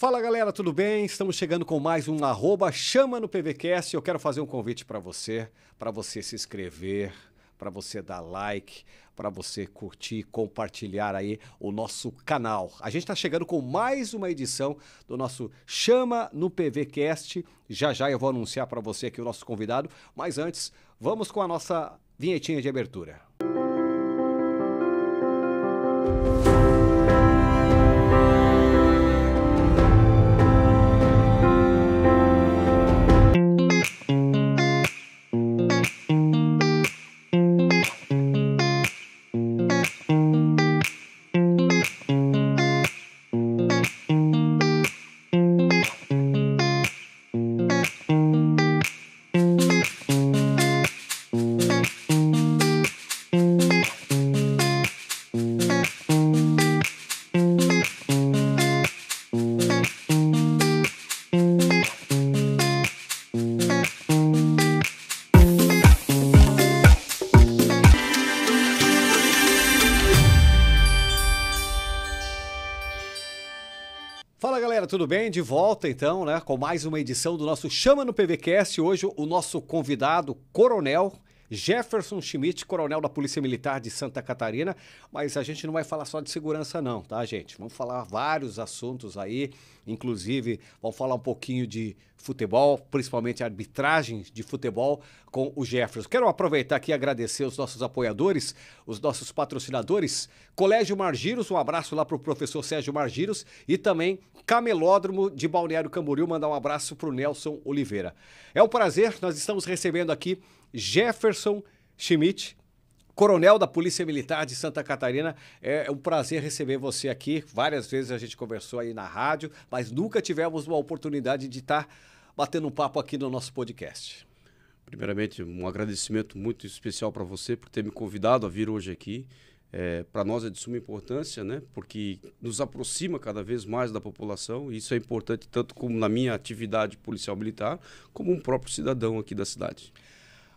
Fala galera, tudo bem? Estamos chegando com mais um @chama no PVCast. Eu quero fazer um convite para você se inscrever, para você dar like, para você curtir, compartilhar aí o nosso canal. A gente está chegando com mais uma edição do nosso Chama no PVCast. Já eu vou anunciar para você aqui o nosso convidado, mas antes, vamos com a nossa vinhetinha de abertura. Fala galera, tudo bem? De volta então, né, com mais uma edição do nosso Chama no PVCast. Hoje o nosso convidado, Coronel Jefferson Schmidt, coronel da Polícia Militar de Santa Catarina. Mas a gente não vai falar só de segurança não, tá, gente? Vamos falar vários assuntos aí, inclusive vamos falar um pouquinho de futebol, principalmente arbitragem de futebol com o Jefferson. Quero aproveitar aqui e agradecer os nossos apoiadores, os nossos patrocinadores, Colégio Margiros, um abraço lá para o professor Sérgio Margiros, e também Camelódromo de Balneário Camboriú, mandar um abraço para o Nelson Oliveira. É um prazer, nós estamos recebendo aqui Jefferson Schmidt, coronel da Polícia Militar de Santa Catarina. É um prazer receber você aqui. Várias vezes a gente conversou aí na rádio, mas nunca tivemos uma oportunidade de estar batendo um papo aqui no nosso podcast. Primeiramente, um agradecimento muito especial para você por ter me convidado a vir hoje aqui. Para nós é de suma importância, né? Porque nos aproxima cada vez mais da população, e isso é importante tanto como na minha atividade policial militar, como um próprio cidadão aqui da cidade.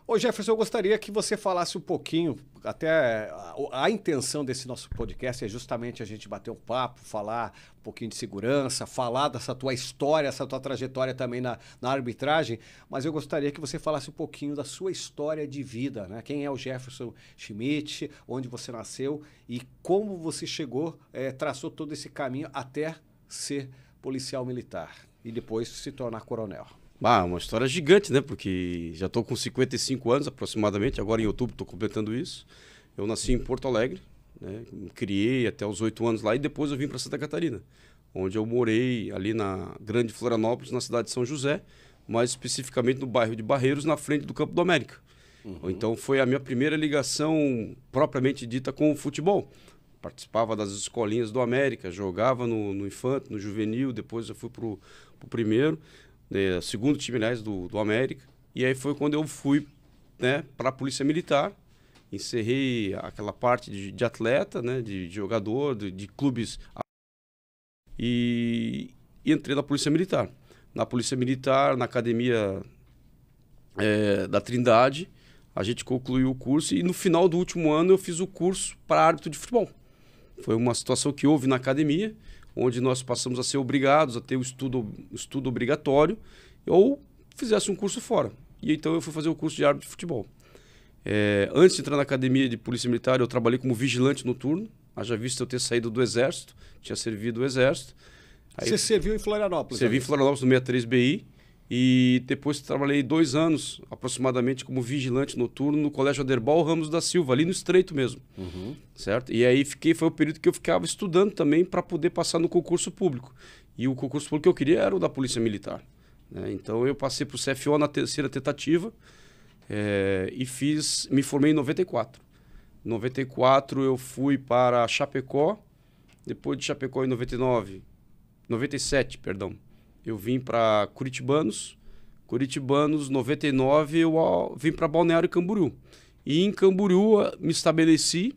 Ô Jefferson, eu gostaria que você falasse um pouquinho, até a intenção desse nosso podcast é justamente a gente bater um papo, falar um pouquinho de segurança, falar dessa tua história, essa tua trajetória também na arbitragem, mas eu gostaria que você falasse um pouquinho da sua história de vida, né? Quem é o Jefferson Schmidt, onde você nasceu e como você chegou, traçou todo esse caminho até ser policial militar e depois se tornar coronel. Uma história gigante, né? Porque já estou com 55 anos aproximadamente, agora em outubro estou completando isso. Eu nasci em Porto Alegre, né? Me criei até os 8 anos lá e depois eu vim para Santa Catarina, onde eu morei ali na Grande Florianópolis, na cidade de São José, mais especificamente no bairro de Barreiros, na frente do Campo do América. Então foi a minha primeira ligação propriamente dita com o futebol. Participava das escolinhas do América, jogava no infanto, no juvenil, depois eu fui para o primeiro. Segundo time, aliás, do América. E aí foi quando eu fui, né, para a Polícia Militar. Encerrei aquela parte de atleta, né, de jogador, de clubes. E entrei na Polícia Militar. Na Polícia Militar, na Academia da Trindade, a gente concluiu o curso. E no final do último ano eu fiz o curso para árbitro de futebol. Foi uma situação que houve na academia, onde nós passamos a ser obrigados a ter o estudo obrigatório ou fizesse um curso fora. E então eu fui fazer o curso de árbitro de futebol. Antes de entrar na academia de Polícia Militar, eu trabalhei como vigilante noturno, haja visto eu ter saído do Exército, tinha servido o Exército. Aí, você serviu em Florianópolis? Servi em Florianópolis no 63 BI e depois trabalhei 2 anos aproximadamente como vigilante noturno no Colégio Aderbal Ramos da Silva, ali no Estreito mesmo. Certo? E aí foi o período que eu ficava estudando também para poder passar no concurso público. E o concurso público que eu queria era o da Polícia Militar, né? Então eu passei para o CFO na terceira tentativa e me formei em 94. Em 94 eu fui para Chapecó, depois de Chapecó em 97, perdão. Eu vim para Curitibanos, 99 eu vim para Balneário Camboriú. E em Camboriú me estabeleci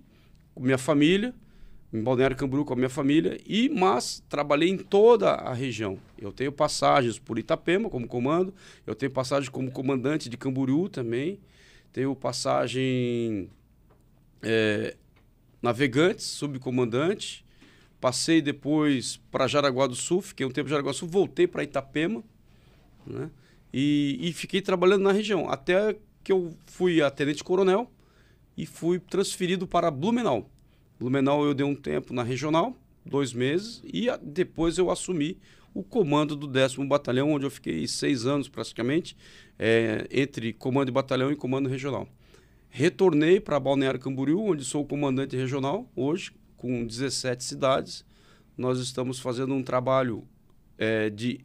com minha família, em Balneário Camboriú com a minha família, mas trabalhei em toda a região. Eu tenho passagens por Itapema como comando, eu tenho passagem como comandante de Camboriú também, tenho passagem Navegantes, subcomandante, passei depois para Jaraguá do Sul, fiquei um tempo em Jaraguá do Sul, voltei para Itapema, né? E fiquei trabalhando na região, até que eu fui a tenente-coronel e fui transferido para Blumenau. Blumenau eu dei um tempo na regional, 2 meses, e depois eu assumi o comando do 10º Batalhão, onde eu fiquei 6 anos praticamente, entre comando de batalhão e comando regional. Retornei para Balneário Camboriú, onde sou o comandante regional hoje, com 17 cidades. Nós estamos fazendo um trabalho de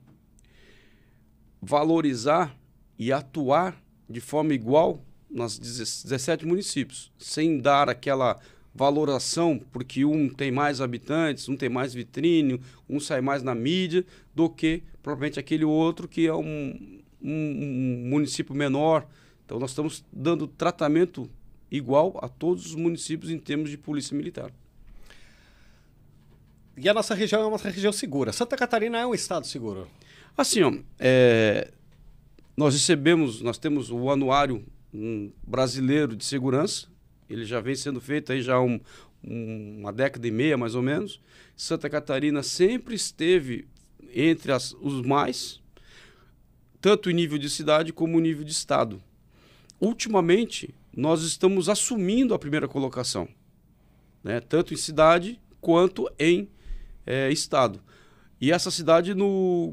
valorizar e atuar de forma igual nos 17 municípios, sem dar aquela valoração, porque um tem mais habitantes, um tem mais vitrine, um sai mais na mídia, do que propriamente aquele outro que é um município menor. Então nós estamos dando tratamento igual a todos os municípios em termos de polícia militar. E a nossa região é uma região segura. Santa Catarina é um estado seguro? Assim, ó, nós temos o Anuário Brasileiro de Segurança. Ele já vem sendo feito aí já uma década e meia, mais ou menos. Santa Catarina sempre esteve entre os mais, tanto em nível de cidade como em nível de estado. Ultimamente, nós estamos assumindo a primeira colocação, né? Tanto em cidade quanto em estado. E essa cidade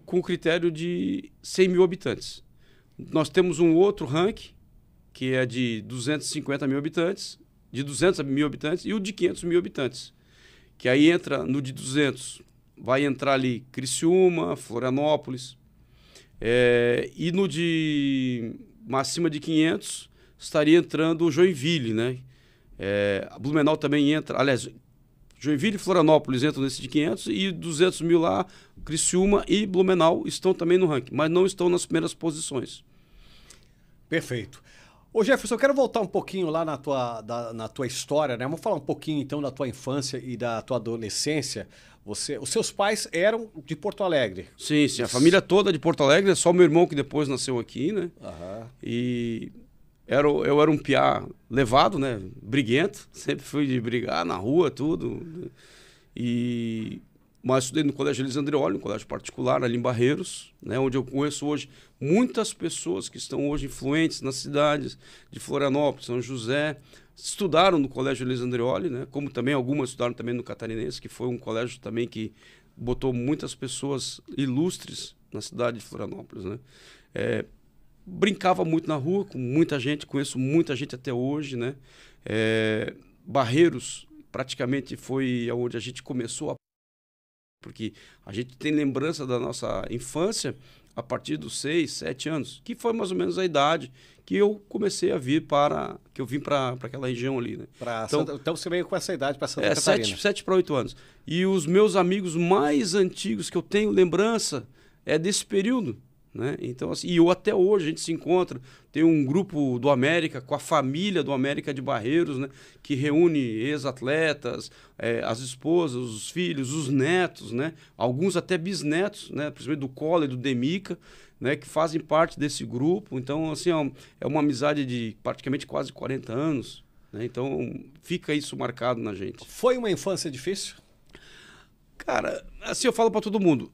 com critério de 100 mil habitantes. Nós temos um outro ranking, que é de 250 mil habitantes, de 200 mil habitantes, e o de 500 mil habitantes. Que aí entra no de 200, vai entrar ali Criciúma, Florianópolis, e no de acima de 500 estaria entrando Joinville, né? Blumenau também entra, aliás, Joinville e Florianópolis entram nesse de 500 e 200 mil lá, Criciúma e Blumenau estão também no ranking, mas não estão nas primeiras posições. Perfeito. Ô Jefferson, eu quero voltar um pouquinho lá na tua história, né? Vamos falar um pouquinho então da tua infância e da tua adolescência. Os seus pais eram de Porto Alegre? Sim, sim, a família toda de Porto Alegre, só o meu irmão que depois nasceu aqui, né? Aham. E eu era um piá levado, né? Briguento, sempre fui de brigar na rua, tudo. Mas estudei no Colégio Elis Andreoli, um colégio particular ali em Barreiros, né? Onde eu conheço hoje muitas pessoas que estão hoje influentes nas cidades de Florianópolis, São José, estudaram no Colégio Elis Andreoli, né? Como também algumas estudaram também no Catarinense, que foi um colégio também que botou muitas pessoas ilustres na cidade de Florianópolis, né? Brincava muito na rua com muita gente, conheço muita gente até hoje, né? Barreiros praticamente foi onde a gente começou porque a gente tem lembrança da nossa infância a partir dos 6, 7 anos, que foi mais ou menos a idade que eu comecei a vir que eu vim para aquela região ali, né? Então você veio com essa idade para Santa Catarina. 7 para 8 anos. E os meus amigos mais antigos que eu tenho lembrança é desse período, né? Então, assim, e eu até hoje a gente se encontra, tem um grupo do América, com a família do América de Barreiros, né? Que reúne ex-atletas, as esposas, os filhos, os netos, né? Alguns até bisnetos, né? Principalmente do Cola e do Demica, né? Que fazem parte desse grupo. Então, assim, é uma amizade de praticamente quase 40 anos, né? Então, fica isso marcado na gente. Foi uma infância difícil? Cara, assim eu falo para todo mundo,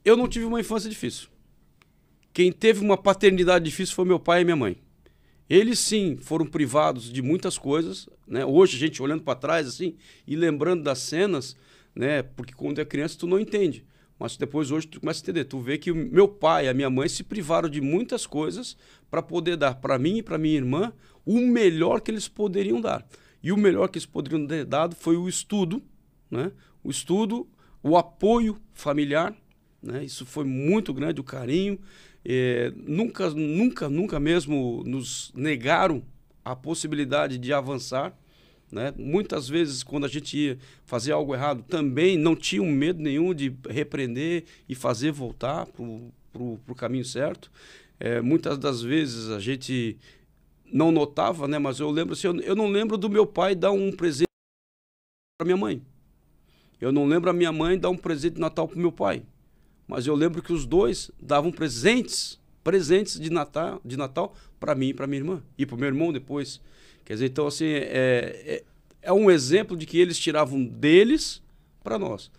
eu não tive uma infância difícil. Quem teve uma paternidade difícil foi meu pai e minha mãe. Eles, sim, foram privados de muitas coisas, né? Hoje, a gente olhando para trás, assim, e lembrando das cenas, né? Porque quando é criança, tu não entende. Mas depois, hoje, tu começa a entender. Tu vê que o meu pai e a minha mãe se privaram de muitas coisas para poder dar para mim e para minha irmã o melhor que eles poderiam dar. E o melhor que eles poderiam ter dado foi o estudo, né? O estudo, o apoio familiar, né? Isso foi muito grande, o carinho. Nunca mesmo nos negaram a possibilidade de avançar, né? Muitas vezes, quando a gente ia fazer algo errado, também não tinham medo nenhum de repreender e fazer voltar pro caminho certo. Muitas das vezes a gente não notava, né? Mas eu lembro assim, eu não lembro do meu pai dar um presente para minha mãe. Eu não lembro a minha mãe dar um presente de Natal para meu pai. Mas eu lembro que os dois davam presentes de Natal para mim e para minha irmã. E para o meu irmão depois. Quer dizer, então assim, é um exemplo de que eles tiravam deles para nós.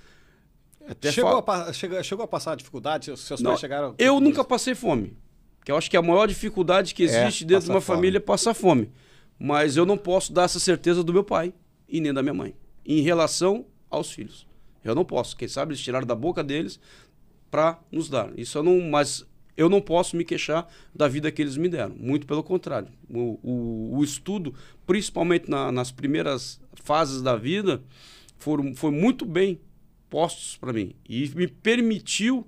Até chegou a passar dificuldade? Seus Não, pais chegaram... eu nunca passei fome. Que eu acho que a maior dificuldade que existe dentro de uma família é passar fome. Mas eu não posso dar essa certeza do meu pai e nem da minha mãe. Em relação aos filhos. Eu não posso. Quem sabe eles tiraram da boca deles para nos dar. Isso eu não... Mas eu não posso me queixar da vida que eles me deram. Muito pelo contrário. O estudo, principalmente nas primeiras fases da vida, foi muito bem postos para mim. E me permitiu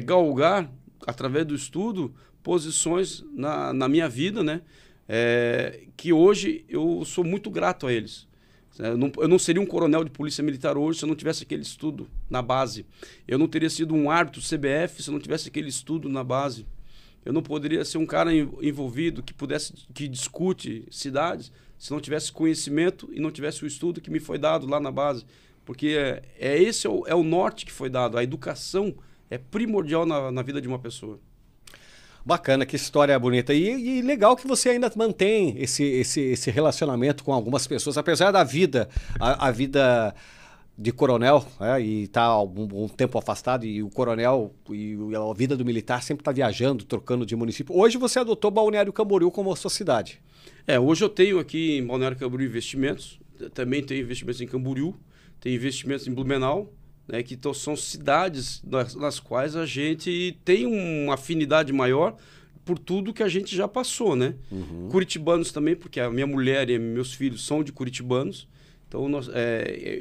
galgar, através do estudo, posições na minha vida, né? Que hoje eu sou muito grato a eles. Eu não seria um coronel de polícia militar hoje se eu não tivesse aquele estudo na base. Eu não teria sido um árbitro CBF se eu não tivesse aquele estudo na base. Eu não poderia ser um cara envolvido que discute cidades se não tivesse conhecimento e não tivesse o estudo que me foi dado lá na base. Porque esse é o norte que foi dado. A educação é primordial na vida de uma pessoa. Bacana, que história bonita. E legal que você ainda mantém esse relacionamento com algumas pessoas, apesar da vida, a vida de coronel, né, e tá um tempo afastado, e o coronel e a vida do militar sempre está viajando, trocando de município. Hoje você adotou Balneário Camboriú como a sua cidade. Hoje eu tenho aqui em Balneário Camboriú investimentos, também tenho investimentos em Camboriú, tenho investimentos em Blumenau, né, que são cidades nas quais a gente tem uma afinidade maior por tudo que a gente já passou, né? Uhum. Curitibanos também, porque a minha mulher e meus filhos são de curitibanos. Então,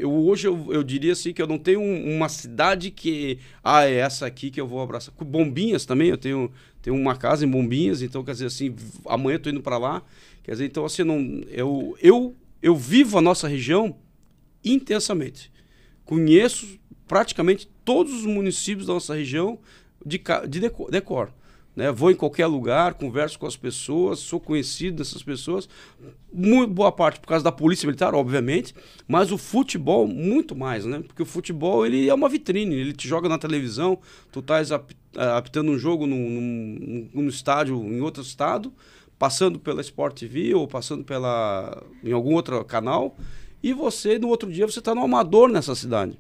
hoje eu diria assim que eu não tenho uma cidade que... é essa aqui que eu vou abraçar. Bombinhas também, eu tenho uma casa em Bombinhas, então, quer dizer assim, amanhã eu estou indo para lá. Quer dizer, então, assim, eu vivo a nossa região intensamente. Conheço praticamente todos os municípios da nossa região de decor. Né? Vou em qualquer lugar, converso com as pessoas, sou conhecido dessas pessoas. Muito boa parte por causa da polícia militar, obviamente, mas o futebol muito mais, né? Porque o futebol ele é uma vitrine, ele te joga na televisão, tu estás apitando um jogo num estádio em outro estado, passando pela Sport TV ou passando em algum outro canal, e você, no outro dia, você está no Amador nessa cidade.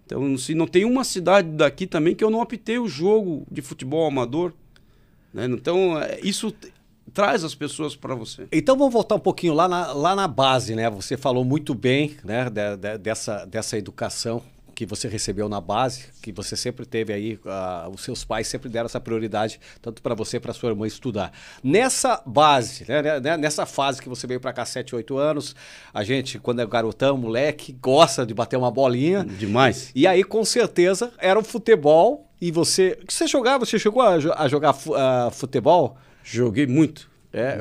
Então, se não tem uma cidade daqui também que eu não apitei o jogo de futebol amador, né? Então, isso traz as pessoas para você. Então, vamos voltar um pouquinho lá na base, né? Você falou muito bem, né, dessa educação que você recebeu na base, que você sempre teve aí, os seus pais sempre deram essa prioridade, tanto para você e para sua irmã estudar. Nessa base, né, nessa fase que você veio para cá 7, 8 anos, a gente, quando é garotão, moleque, gosta de bater uma bolinha. Demais. E aí, com certeza, era o futebol. E você... O que você jogava? Você chegou a jogar futebol? Joguei muito.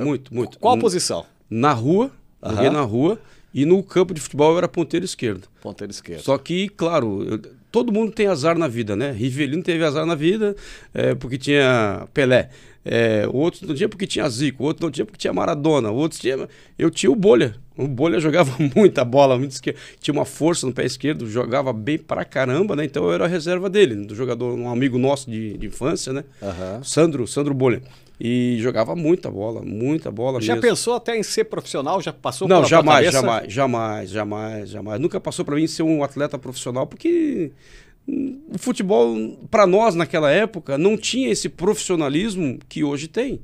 Muito. Qual a posição? Na rua, joguei na rua. E no campo de futebol eu era ponteiro esquerdo. Ponteiro esquerdo. Só que, claro, todo mundo tem azar na vida, né? Rivelino teve azar na vida porque tinha Pelé. Outros não tinha porque tinha Zico. Outros não tinha porque tinha Maradona. Outros tinha... Eu tinha o Bolha. O Bolha jogava muita bola, muito esquerda. Tinha uma força no pé esquerdo, jogava bem pra caramba, né? Então eu era a reserva dele, do jogador, um amigo nosso de infância, né? Uhum. Sandro Bolha. E jogava muita bola Já mesmo. pensou até em ser profissional? Já passou por jamais, jamais. Nunca passou para mim ser um atleta profissional, porque o futebol, para nós naquela época, não tinha esse profissionalismo que hoje tem.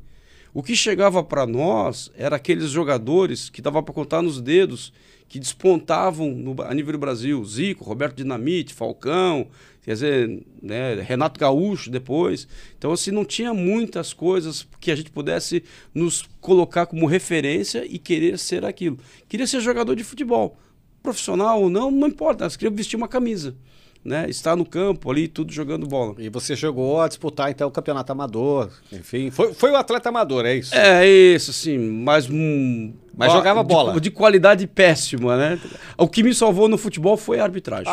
O que chegava para nós era aqueles jogadores que dava para contar nos dedos, que despontavam a nível do Brasil. Zico, Roberto Dinamite, Falcão, quer dizer, né, Renato Gaúcho depois. Então, assim, não tinha muitas coisas que a gente pudesse nos colocar como referência e querer ser aquilo. Queria ser jogador de futebol. Profissional ou não, não importa. Eu queria vestir uma camisa. Né, estar no campo ali, tudo jogando bola. E você chegou a disputar, então, o campeonato amador, enfim. Foi o atleta amador, é isso? É isso, assim, mas jogava bola. De qualidade péssima, né? O que me salvou no futebol foi a arbitragem.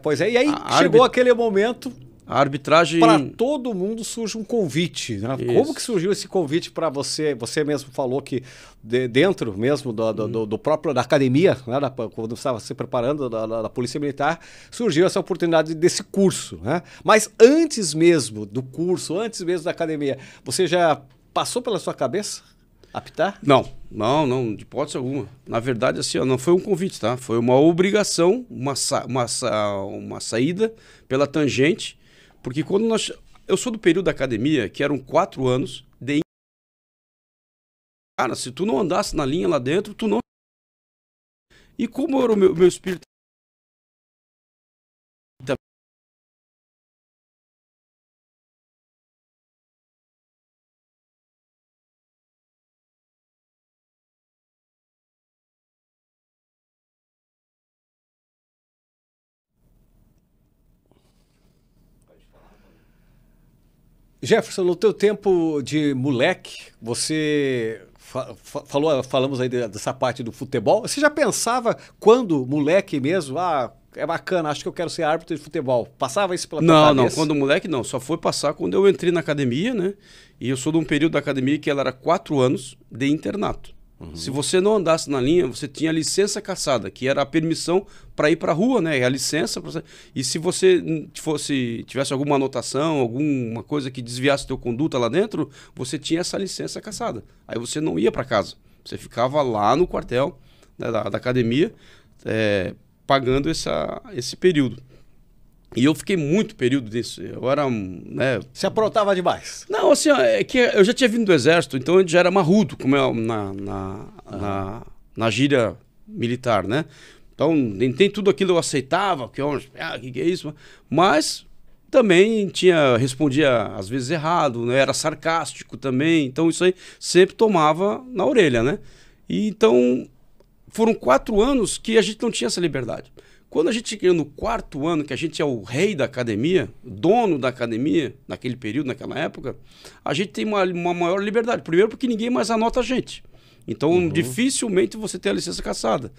Pois é. E aí chegou aquele momento... A arbitragem... Para todo mundo surge um convite, né? Como que surgiu esse convite para você? Você mesmo falou que dentro mesmo do próprio da academia, né? Quando estava se preparando da Polícia Militar, surgiu essa oportunidade desse curso, né? Mas antes mesmo do curso, antes mesmo da academia, você já passou pela sua cabeça apitar? Não, de hipótese alguma. Na verdade, assim, ó, não foi um convite, tá? Foi uma obrigação, uma saída pela tangente, porque quando eu sou do período da academia, que eram 4 anos de... Cara, se tu não andasse na linha lá dentro, tu não... E como era o meu espírito... Jefferson, no teu tempo de moleque, você falamos aí dessa parte do futebol. Você já pensava quando moleque mesmo, é bacana, acho que eu quero ser árbitro de futebol. Passava isso pela tua cabeça? Não, quando moleque não. Só foi passar quando eu entrei na academia, né? E eu sou de um período da academia que ela era 4 anos de internato. Se você não andasse na linha, você tinha licença caçada, que era a permissão para ir para a rua, né? A licença. E se você tivesse alguma anotação, alguma coisa que desviasse teu conduta lá dentro, você tinha essa licença caçada. Aí você não ia para casa. Você ficava lá no quartel, né, da academia, pagando esse período. E eu fiquei muito período nisso. Eu era, né... Você aprontava demais? Não, assim, é que eu já tinha vindo do exército, então eu já era marrudo, como é na gíria militar, né? Então, tem tudo aquilo eu aceitava, que é isso? Mas também respondia às vezes errado, né? Era sarcástico também, então isso aí sempre tomava na orelha, né? E então, foram 4 anos que a gente não tinha essa liberdade. Quando a gente chega no 4º ano, que a gente é o rei da academia, dono da academia, naquele período, naquela época, a gente tem uma maior liberdade. Primeiro porque ninguém mais anota a gente. Então, dificilmente você tem a licença caçada.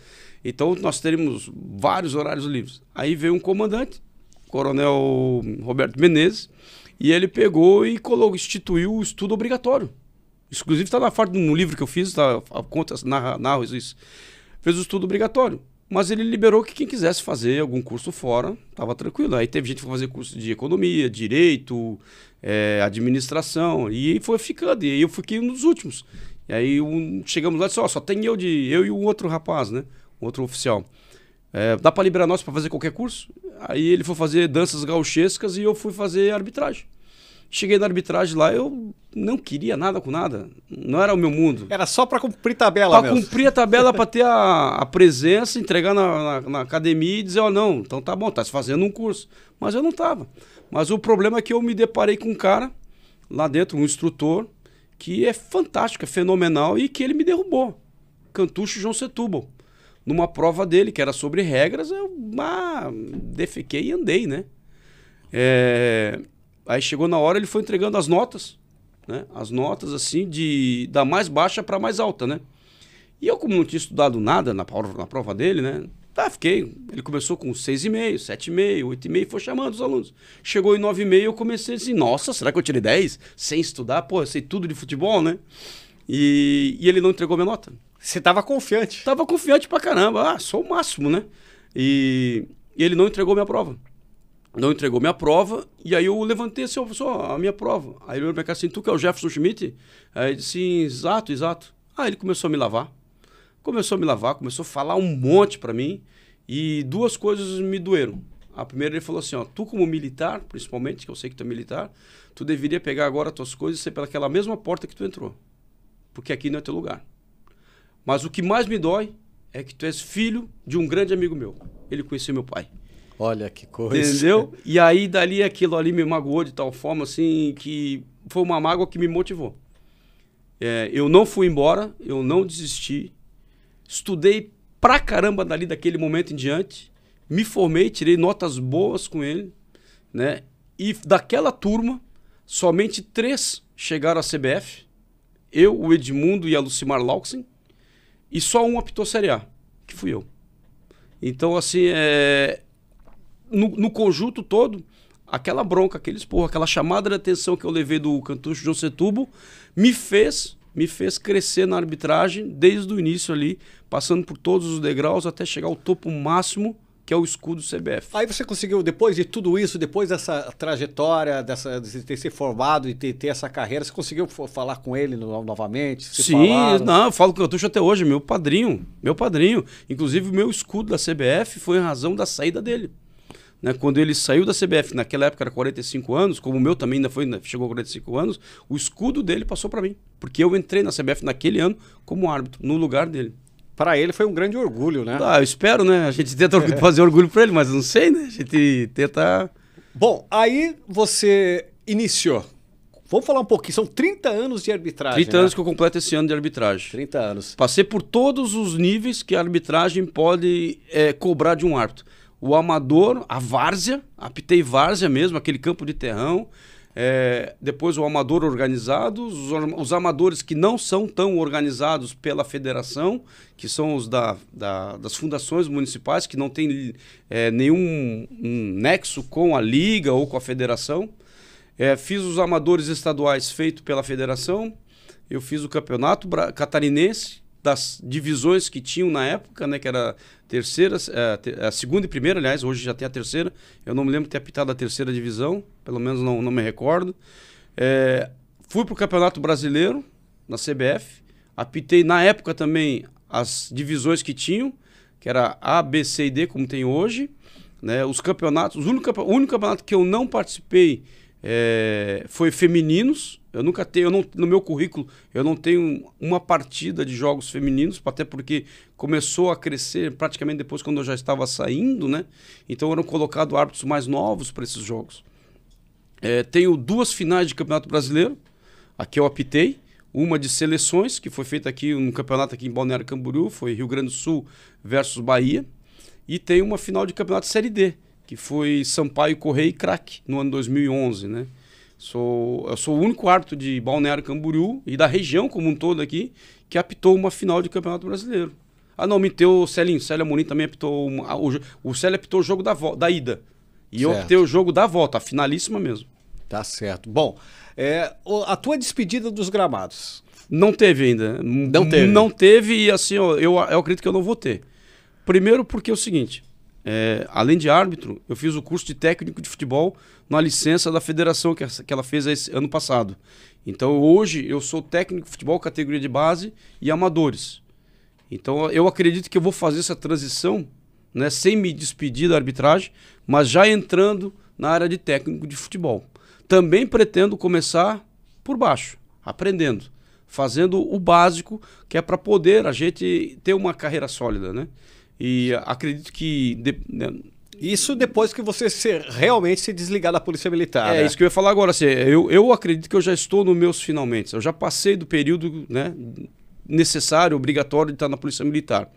Então, nós teremos vários horários livres. Aí veio um comandante, Coronel Roberto Menezes, e ele pegou e instituiu o estudo obrigatório. Inclusive, está no livro que eu fiz, narro isso. Fez o estudo obrigatório. Mas ele liberou que quem quisesse fazer algum curso fora, estava tranquilo. Aí teve gente que foi fazer curso de economia, direito, administração, e foi ficando. E aí eu fiquei um dos últimos. E aí chegamos lá e disse, só tem eu e um outro rapaz, né? Um outro oficial. Dá para liberar nós para fazer qualquer curso? Aí ele foi fazer danças gauchescas e eu fui fazer arbitragem. Cheguei na arbitragem lá, eu não queria nada com nada. Não era o meu mundo. Era só para cumprir tabela mesmo. Para cumprir a tabela, para ter a presença, entregar na academia e dizer, não, então tá bom, tá se fazendo um curso. Mas eu não tava. Mas o problema é que eu me deparei com um cara lá dentro, um instrutor, que é fantástico, é fenomenal e que ele me derrubou. Cantucho João Setúbal. Numa prova dele, que era sobre regras, eu defequei e andei, né? Aí chegou na hora, ele foi entregando as notas, né? As notas, assim, da mais baixa para a mais alta, né? E eu, como não tinha estudado nada na prova dele, né? Fiquei. Ele começou com 6,5, 7,5, 8,5, foi chamando os alunos. Chegou em 9,5, eu comecei assim, nossa, será que eu tirei 10? Sem estudar? Pô, eu sei tudo de futebol, né? E ele não entregou minha nota. Você estava confiante? Tava confiante pra caramba. Sou o máximo, né? E ele não entregou minha prova. Não entregou minha prova, e aí eu levantei assim, professor, a minha prova. Aí ele olhou pra cá assim, tu que é o Jefferson Schmidt? Aí ele disse, exato. Aí ele começou a me lavar, começou a falar um monte pra mim, e 2 coisas me doeram. A primeira, ele falou assim, tu como militar, principalmente, que eu sei que tu é militar, tu deveria pegar agora as tuas coisas e sair pelaquela mesma porta que tu entrou, porque aqui não é teu lugar. Mas o que mais me dói é que tu és filho de um grande amigo meu. Ele conheceu meu pai. Olha que coisa. Entendeu? E aí, dali, aquilo ali me magoou de tal forma, assim, que foi uma mágoa que me motivou. Eu não fui embora, eu não desisti. Estudei pra caramba daquele momento em diante. Me formei, tirei notas boas com ele, né? E daquela turma, somente 3 chegaram à CBF. Eu, o Edmundo e a Lucimar Lauxen. E só um apitou Série A, que fui eu. Então, assim, no conjunto todo, aquela bronca, aquele esporro, aquela chamada de atenção que eu levei do Cantucho João Setúbal me fez crescer na arbitragem desde o início ali, passando por todos os degraus até chegar ao topo máximo que é o escudo CBF. Aí você conseguiu, depois de tudo isso, depois dessa trajetória, de ter se formado e ter essa carreira, você conseguiu falar com ele novamente? Sim, não, eu falo com o Gattuso até hoje, meu padrinho. Inclusive, o meu escudo da CBF foi em razão da saída dele. Né? Quando ele saiu da CBF, naquela época era 45 anos, como o meu também chegou a 45 anos, o escudo dele passou para mim. Porque eu entrei na CBF naquele ano como árbitro, no lugar dele. Para ele foi um grande orgulho, né? Eu espero, né? A gente tenta fazer orgulho para ele, mas não sei, né? A gente tenta... Bom, aí você iniciou. Vamos falar um pouquinho, são 30 anos de arbitragem. 30 anos que eu completo esse ano de arbitragem. 30 anos. Passei por todos os níveis que a arbitragem pode cobrar de um árbitro. O amador, a várzea, apitei várzea mesmo, aquele campo de terrão. Depois o amador organizado, os amadores que não são tão organizados pela federação, que são os das fundações municipais, que não tem nenhum nexo com a liga ou com a federação. Fiz os amadores estaduais feitos pela federação, eu fiz o campeonato catarinense, das divisões que tinham na época, né, que era a segunda e primeira, aliás, hoje já tem a terceira. Eu não me lembro de ter apitado a terceira divisão, pelo menos não me recordo. Fui para o Campeonato Brasileiro, na CBF. Apitei na época também as divisões que tinham, que era A, B, C e D, como tem hoje. Né? Os campeonatos, o único campeonato que eu não participei foi femininos. Eu nunca tenho, no meu currículo, eu não tenho uma partida de jogos femininos, até porque começou a crescer praticamente depois quando eu já estava saindo, né? Então eram colocados árbitros mais novos para esses jogos. Tenho 2 finais de Campeonato Brasileiro, aqui eu apitei, uma de seleções, que foi feita aqui no campeonato aqui em Balneário Camboriú, foi Rio Grande do Sul versus Bahia, e tem uma final de Campeonato Série D, que foi Sampaio Correia e Craque, no ano 2011, né? Eu sou o único árbitro de Balneário Camboriú e da região como um todo aqui que apitou uma final de Campeonato Brasileiro. Ah, não, meteu o Celinho. Célio Amorim também apitou. O Célio apitou o jogo da ida. E certo. Eu apitei o jogo da volta, a finalíssima mesmo. Tá certo. Bom, a tua despedida dos gramados? Não teve ainda. Não teve? Não teve e assim, ó, eu acredito que eu não vou ter. Primeiro porque é o seguinte, além de árbitro, eu fiz o curso de técnico de futebol na licença da federação que ela fez ano passado. Então hoje eu sou técnico de futebol, categoria de base e amadores. Então eu acredito que eu vou fazer essa transição, né, sem me despedir da arbitragem, mas já entrando na área de técnico de futebol. Também pretendo começar por baixo, aprendendo, fazendo o básico, que é para poder a gente ter uma carreira sólida, né? E acredito que... Isso depois que você realmente se desligar da Polícia Militar. É, né? Isso que eu ia falar agora. Assim, eu acredito que eu já estou nos meus finalmente. Eu já passei do período, né, necessário, obrigatório de estar na Polícia Militar.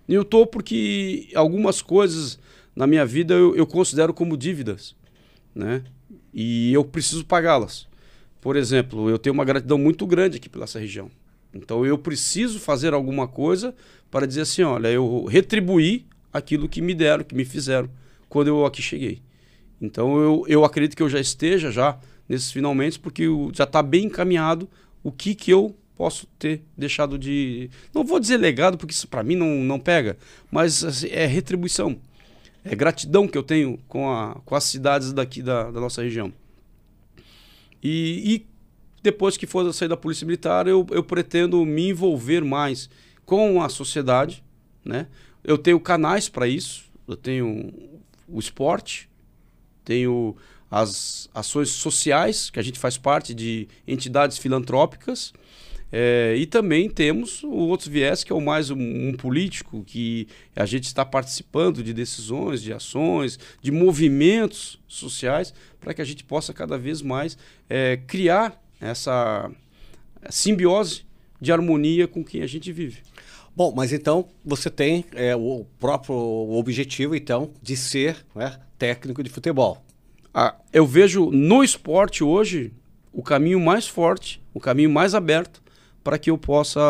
E eu estou porque algumas coisas na minha vida eu considero como dívidas, né? E eu preciso pagá-las. Por exemplo, eu tenho uma gratidão muito grande aqui pela essa região. Então eu preciso fazer alguma coisa para dizer assim, olha, eu retribuí aquilo que me deram, que me fizeram quando eu aqui cheguei. Então eu acredito que eu já esteja nesses finalmente, porque já está bem encaminhado o que eu posso ter deixado de... Não vou dizer legado, porque isso para mim não pega, mas assim, é retribuição. É gratidão que eu tenho com as cidades daqui da nossa região. E depois que for sair da Polícia Militar, eu pretendo me envolver mais com a sociedade, né? Eu tenho canais para isso, eu tenho o esporte, tenho as ações sociais, que a gente faz parte de entidades filantrópicas, e também temos o outro viés, que é o mais um político, que a gente está participando de decisões, de ações, de movimentos sociais, para que a gente possa cada vez mais criar essa simbiose de harmonia com quem a gente vive. Bom, mas então você tem o próprio objetivo, então, de ser, né, técnico de futebol. Eu vejo no esporte hoje o caminho mais forte, o caminho mais aberto para que eu possa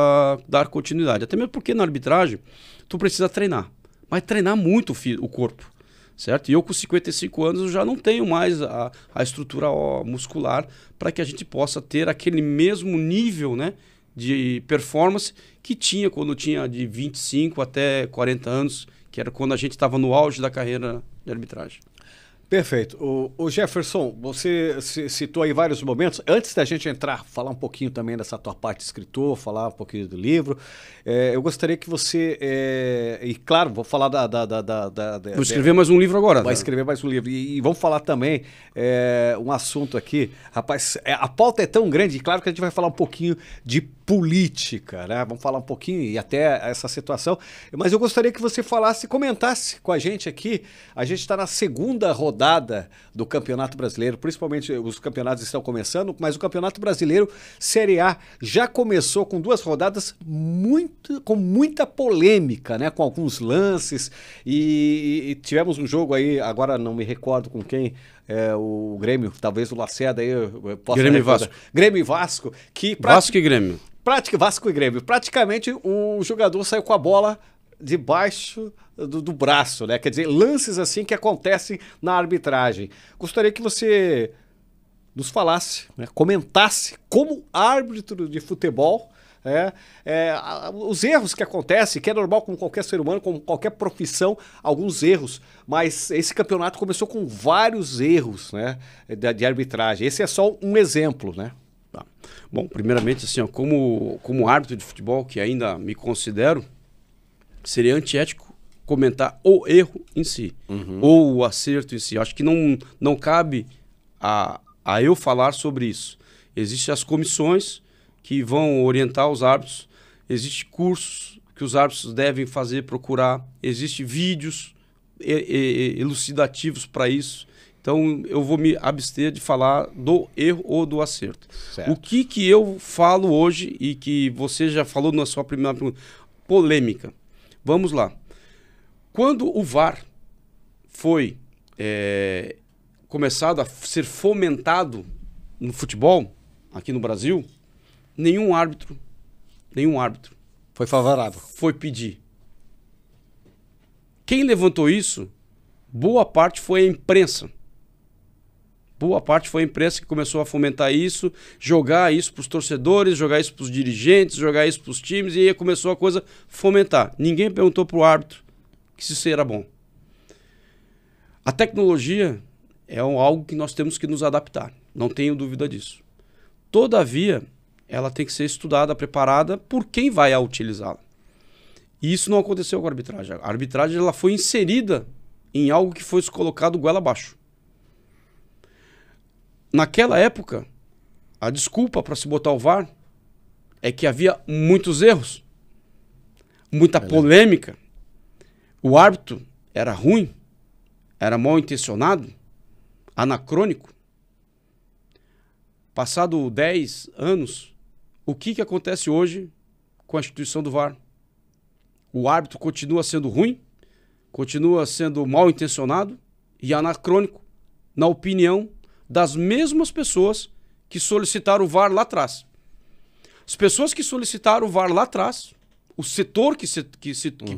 dar continuidade. Até mesmo porque na arbitragem tu precisa treinar, mas treinar muito o corpo, certo? E eu com 55 anos eu já não tenho mais a estrutura muscular para que a gente possa ter aquele mesmo nível, né, de performance que tinha quando eu tinha de 25 até 40 anos, que era quando a gente estava no auge da carreira de arbitragem. Perfeito. O Jefferson, você citou aí vários momentos. Antes da gente entrar, falar um pouquinho também dessa tua parte de escritor, falar um pouquinho do livro, eu gostaria que você... e claro, vou falar Vou escrever mais um livro agora. Vai escrever mais um livro. E vamos falar também um assunto aqui. Rapaz, a pauta é tão grande, claro que a gente vai falar um pouquinho de política, né? Vamos falar um pouquinho e até essa situação. Mas eu gostaria que você comentasse com a gente aqui. A gente está na segunda rodada do Campeonato Brasileiro, principalmente os campeonatos estão começando, mas o Campeonato Brasileiro Série A já começou com 2 rodadas com muita polêmica, né? Com alguns lances e tivemos um jogo aí, agora não me recordo com quem, o Grêmio, talvez o Lacerda aí Grêmio e Vasco. Grêmio e Vasco. Vasco e Grêmio. Vasco e Grêmio. Praticamente um jogador saiu com a bola debaixo do braço, né? Quer dizer, lances assim que acontecem na arbitragem. Gostaria que você nos falasse, né? Comentasse como árbitro de futebol, os erros que acontecem, que é normal com qualquer ser humano, com qualquer profissão, alguns erros, mas esse campeonato começou com vários erros, né? De arbitragem. Esse é só um exemplo, né? Tá. Bom, primeiramente, assim, ó, como árbitro de futebol, que ainda me considero, seria antiético comentar o erro em si, ou o acerto em si. Acho que não cabe a eu falar sobre isso. Existem as comissões que vão orientar os árbitros, existem cursos que os árbitros devem fazer, procurar, existem vídeos elucidativos para isso. Então, eu vou me abster de falar do erro ou do acerto. Certo. O que eu falo hoje e que você já falou na sua primeira pergunta? Polêmica. Vamos lá. Quando o VAR foi começado a ser fomentado no futebol, aqui no Brasil, nenhum árbitro foi favorável. Foi pedir. Quem levantou isso, boa parte foi a imprensa. Boa parte foi a imprensa que começou a fomentar isso, jogar isso para os torcedores, jogar isso para os dirigentes, jogar isso para os times, e aí começou a coisa fomentar. Ninguém perguntou para o árbitro se isso era bom. A tecnologia é algo que nós temos que nos adaptar, não tenho dúvida disso. Todavia, ela tem que ser estudada, preparada por quem vai a utilizá-la. E isso não aconteceu com a arbitragem. A arbitragem ela foi inserida em algo que foi colocado goela abaixo. Naquela época, a desculpa para se botar o VAR é que havia muitos erros, muita polêmica. O árbitro era ruim, era mal intencionado, anacrônico. Passado 10 anos, o que acontece hoje com a instituição do VAR? O árbitro continua sendo ruim, continua sendo mal intencionado e anacrônico, na opinião das mesmas pessoas que solicitaram o VAR lá atrás. As pessoas que solicitaram o VAR lá atrás, o setor que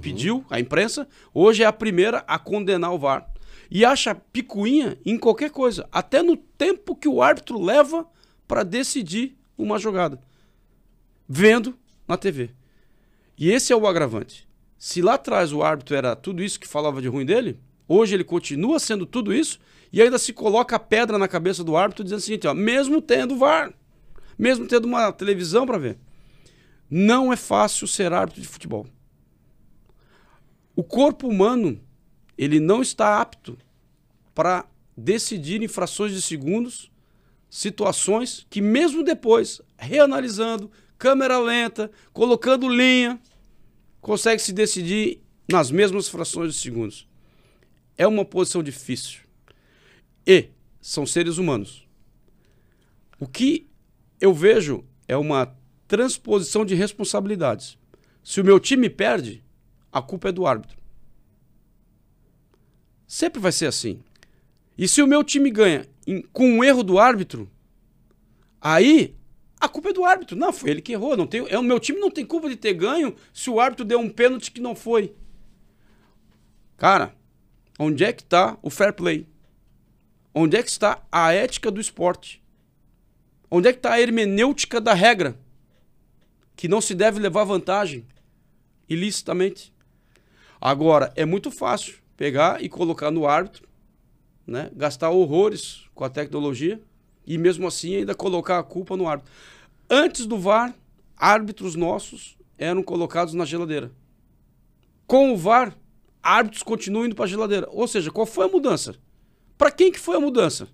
pediu, a imprensa, hoje é a primeira a condenar o VAR. E acha picuinha em qualquer coisa, até no tempo que o árbitro leva para decidir uma jogada, vendo na TV. E esse é o agravante. Se lá atrás o árbitro era tudo isso que falava de ruim dele, hoje ele continua sendo tudo isso, e ainda se coloca a pedra na cabeça do árbitro dizendo o seguinte, ó, mesmo tendo VAR, mesmo tendo uma televisão para ver, não é fácil ser árbitro de futebol. O corpo humano, ele não está apto para decidir em frações de segundos situações que mesmo depois, reanalisando, câmera lenta, colocando linha, consegue se decidir nas mesmas frações de segundos. É uma posição difícil. E são seres humanos. O que eu vejo é uma transposição de responsabilidades. Se o meu time perde, a culpa é do árbitro. Sempre vai ser assim. E se o meu time ganha com um erro do árbitro, aí a culpa é do árbitro. Não, foi ele que errou. O meu time não tem culpa de ter ganho se o árbitro deu um pênalti que não foi. Cara, onde é que está o fair play? Onde é que está a ética do esporte? Onde é que está a hermenêutica da regra? Que não se deve levar vantagem ilicitamente. Agora, é muito fácil pegar e colocar no árbitro, né? Gastar horrores com a tecnologia e mesmo assim ainda colocar a culpa no árbitro. Antes do VAR, árbitros nossos eram colocados na geladeira. Com o VAR, árbitros continuam indo para a geladeira. Ou seja, qual foi a mudança? Para quem que foi a mudança?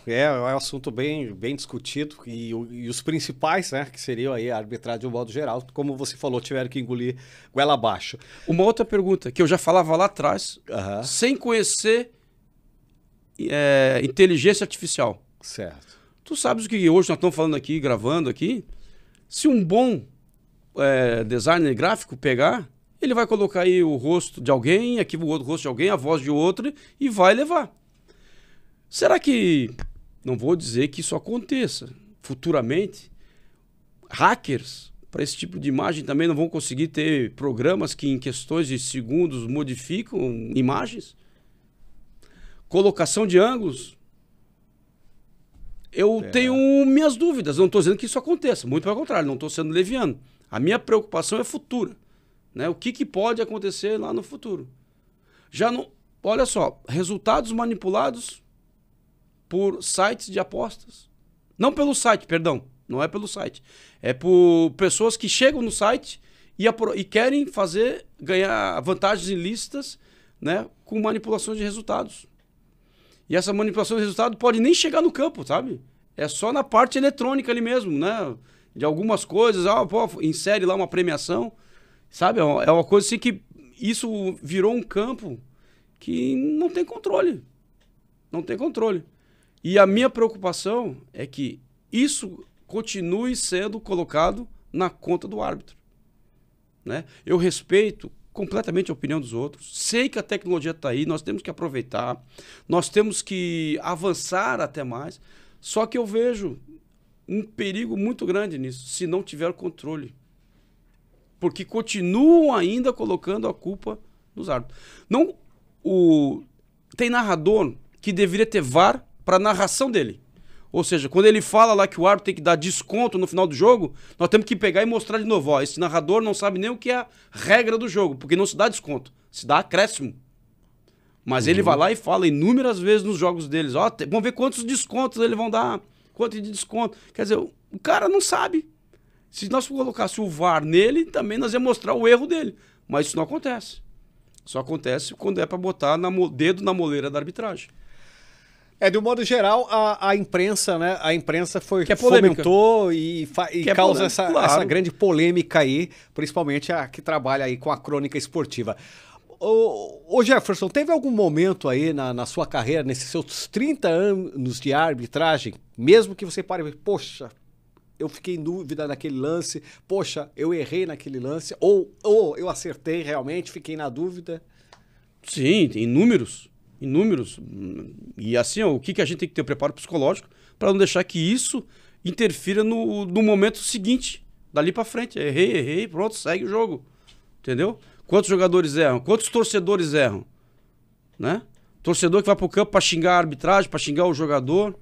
É um assunto bem discutido e os principais, né, que seriam aí a arbitragem de um modo geral, como você falou, tiveram que engolir goela abaixo. Uma outra pergunta, que eu já falava lá atrás, sem conhecer inteligência artificial. Certo. Tu sabes o que hoje nós estamos falando aqui, gravando aqui? Se um bom designer gráfico pegar, ele vai colocar aí o rosto de alguém, aqui o outro rosto de alguém, a voz de outro e vai levar. Será que, não vou dizer que isso aconteça, futuramente, hackers para esse tipo de imagem também não vão conseguir ter programas que em questões de segundos modificam imagens? Colocação de ângulos? Eu tenho minhas dúvidas, não estou dizendo que isso aconteça, muito pelo contrário, não estou sendo leviano. A minha preocupação é futura, né? O que pode acontecer lá no futuro? Olha só, resultados manipulados por sites de apostas. Não pelo site, perdão. Não é pelo site. É por pessoas que chegam no site e querem ganhar vantagens ilícitas, né, com manipulações de resultados. E essa manipulação de resultado pode nem chegar no campo, sabe? É só na parte eletrônica ali mesmo, né? De algumas coisas. Insere lá uma premiação. Sabe? É uma coisa assim que isso virou um campo que não tem controle. Não tem controle. E a minha preocupação é que isso continue sendo colocado na conta do árbitro, né? Eu respeito completamente a opinião dos outros, sei que a tecnologia está aí, nós temos que aproveitar, nós temos que avançar até mais, só que eu vejo um perigo muito grande nisso, se não tiver controle. Porque continuam ainda colocando a culpa nos árbitros. Tem narrador que deveria ter VAR para a narração dele. Ou seja, quando ele fala lá que o árbitro tem que dar desconto no final do jogo, nós temos que pegar e mostrar de novo. Esse narrador não sabe nem o que é a regra do jogo, porque não se dá desconto, se dá acréscimo. Mas ele vai lá e fala inúmeras vezes nos jogos deles. Vamos ver quantos descontos eles vão dar, quanto de desconto. Quer dizer, o cara não sabe. Se nós colocássemos o VAR nele, também nós ia mostrar o erro dele. Mas isso não acontece. Só acontece quando é para botar dedo na moleira da arbitragem. De um modo geral, a imprensa, né? A imprensa fomentou e causa essa grande polêmica aí, principalmente a que trabalha aí com a crônica esportiva. Ô Jefferson, teve algum momento aí na sua carreira, nesses seus 30 anos de arbitragem, mesmo que você pare, poxa, eu fiquei em dúvida naquele lance, poxa, eu errei naquele lance, ou eu acertei realmente, fiquei na dúvida? Sim, tem inúmeros. E assim, o que a gente tem que ter o preparo psicológico para não deixar que isso interfira no momento seguinte, dali para frente. Errei, pronto, segue o jogo. Entendeu? Quantos jogadores erram? Quantos torcedores erram? Né? Torcedor que vai pro campo para xingar a arbitragem, para xingar o jogador,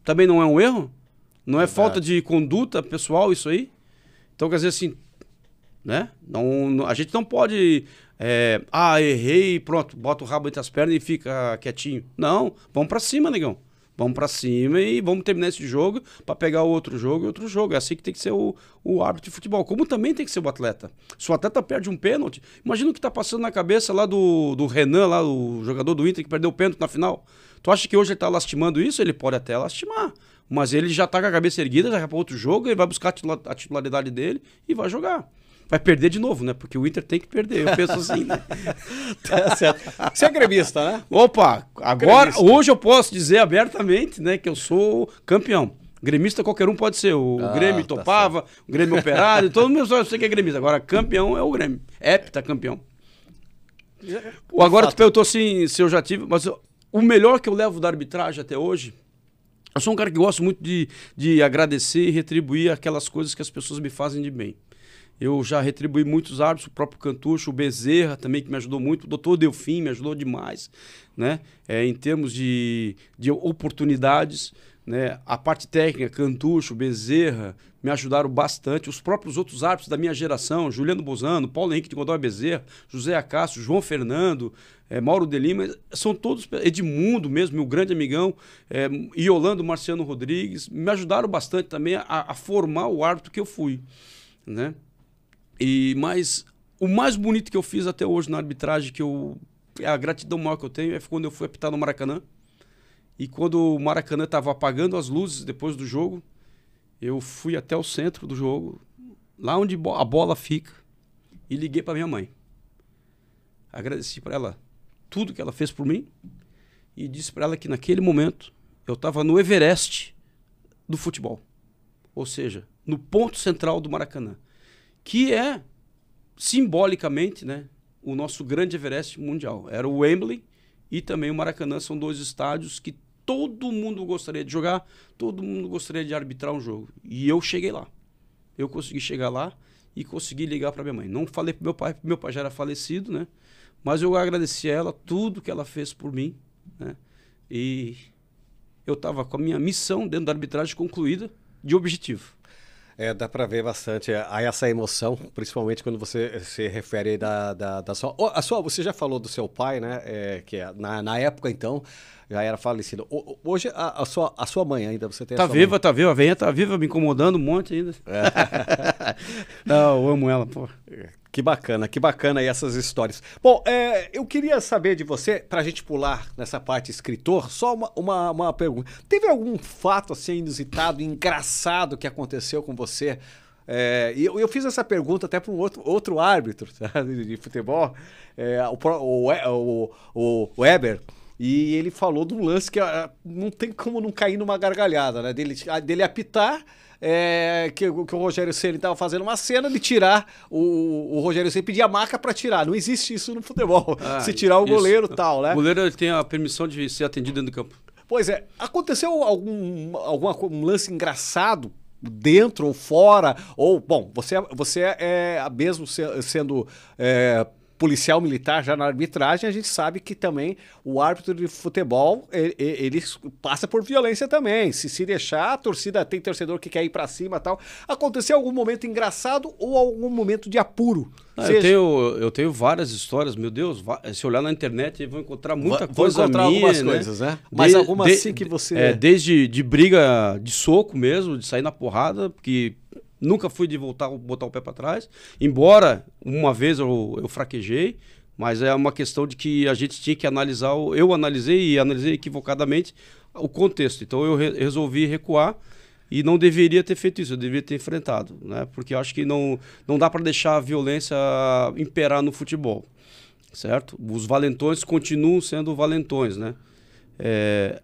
também não é um erro? Não é falta de conduta pessoal isso aí? Então, quer dizer assim, né? A gente não pode... errei, pronto, bota o rabo entre as pernas e fica quietinho. Não, vamos pra cima, negão. Vamos pra cima e vamos terminar esse jogo pra pegar o outro jogo e outro jogo. É assim que tem que ser o árbitro de futebol. Como também tem que ser o atleta. Se o atleta perde um pênalti, imagina o que tá passando na cabeça lá do Renan, lá, o jogador do Inter que perdeu o pênalti na final. Tu acha que hoje ele tá lastimando isso? Ele pode até lastimar. Mas ele já tá com a cabeça erguida, já vai pra outro jogo, ele vai buscar a titularidade dele e vai jogar. Vai perder de novo, né? Porque o Inter tem que perder. Eu penso assim, né? Tá certo. Você é gremista, né? Opa, agora, hoje eu posso dizer abertamente, né, que eu sou campeão. Gremista qualquer um pode ser. O Grêmio topava, certo. O Grêmio Operário, todo mundo eu sei que é gremista. Agora, campeão é o Grêmio. Heptacampeão. Agora tu perguntou assim, se eu já tive... Mas o melhor que eu levo da arbitragem até hoje... Eu sou um cara que gosto muito de agradecer e retribuir aquelas coisas que as pessoas me fazem de bem. Eu já retribuí muitos árbitros, o próprio Cantucho, o Bezerra também, que me ajudou muito, o doutor Delfim me ajudou demais, né? Em termos de oportunidades, né? A parte técnica, Cantucho, Bezerra, me ajudaram bastante. Os próprios outros árbitros da minha geração, Juliano Bozano, Paulo Henrique de Godoy Bezerra, José Acácio, João Fernando, Mauro de Lima, são todos, Edmundo mesmo, meu grande amigão, Iolando Marciano Rodrigues, me ajudaram bastante também a formar o árbitro que eu fui, né? Mas o mais bonito que eu fiz até hoje na arbitragem, a gratidão maior que eu tenho, é quando eu fui apitar no Maracanã. E quando o Maracanã estava apagando as luzes depois do jogo, eu fui até o centro do jogo, lá onde a bola fica, e liguei para minha mãe. Agradeci para ela tudo que ela fez por mim e disse para ela que naquele momento eu estava no Everest do futebol. Ou seja, no ponto central do Maracanã, que é simbolicamente, né, o nosso grande Everest mundial. Era o Wembley e também o Maracanã, são dois estádios que todo mundo gostaria de jogar, todo mundo gostaria de arbitrar um jogo. E eu cheguei lá. Eu consegui chegar lá e consegui ligar para minha mãe. Não falei para meu pai já era falecido, né? Mas eu agradeci a ela tudo que ela fez por mim, né? E eu estava com a minha missão dentro da arbitragem concluída de objetivo. Dá para ver bastante a essa emoção, principalmente quando você se refere aí da sua... Você já falou do seu pai, né? Que na época, então, já era falecido. Hoje, a sua mãe ainda, você tem a sua mãe? Tá viva, a velhinha tá viva, me incomodando um monte ainda. Não, eu amo ela, pô. Que bacana aí essas histórias. Bom, eu queria saber de você, para a gente pular nessa parte escritor, só uma pergunta. Teve algum fato assim inusitado, engraçado que aconteceu com você? E eu fiz essa pergunta até para um outro árbitro, tá, de futebol, o Weber. E ele falou de um lance que não tem como não cair numa gargalhada, né? Dele apitar, que o Rogério Ceni estava fazendo uma cena de tirar o Rogério Ceni, pedir a maca para tirar. Não existe isso no futebol. Se tirar o goleiro e tal, né? O goleiro tem a permissão de ser atendido dentro do campo. Pois é. Aconteceu um lance engraçado dentro ou fora? Ou, bom, você mesmo sendo... policial militar já na arbitragem, a gente sabe que também o árbitro de futebol, ele passa por violência também. Se deixar, a torcida, tem torcedor que quer ir pra cima e tal. Aconteceu algum momento engraçado ou algum momento de apuro? Eu tenho várias histórias, meu Deus, se olhar na internet vão encontrar muita coisa minha. Vão encontrar algumas coisas, né? Mas algumas assim que você... Desde de briga de soco mesmo, de sair na porrada, porque... Nunca fui de botar o pé para trás, embora uma vez eu fraquejei, mas é uma questão de que a gente tinha que analisar, eu analisei equivocadamente o contexto, então eu resolvi recuar e não deveria ter feito isso, eu deveria ter enfrentado, né? Porque eu acho que não dá para deixar a violência imperar no futebol, certo? Os valentões continuam sendo valentões, né?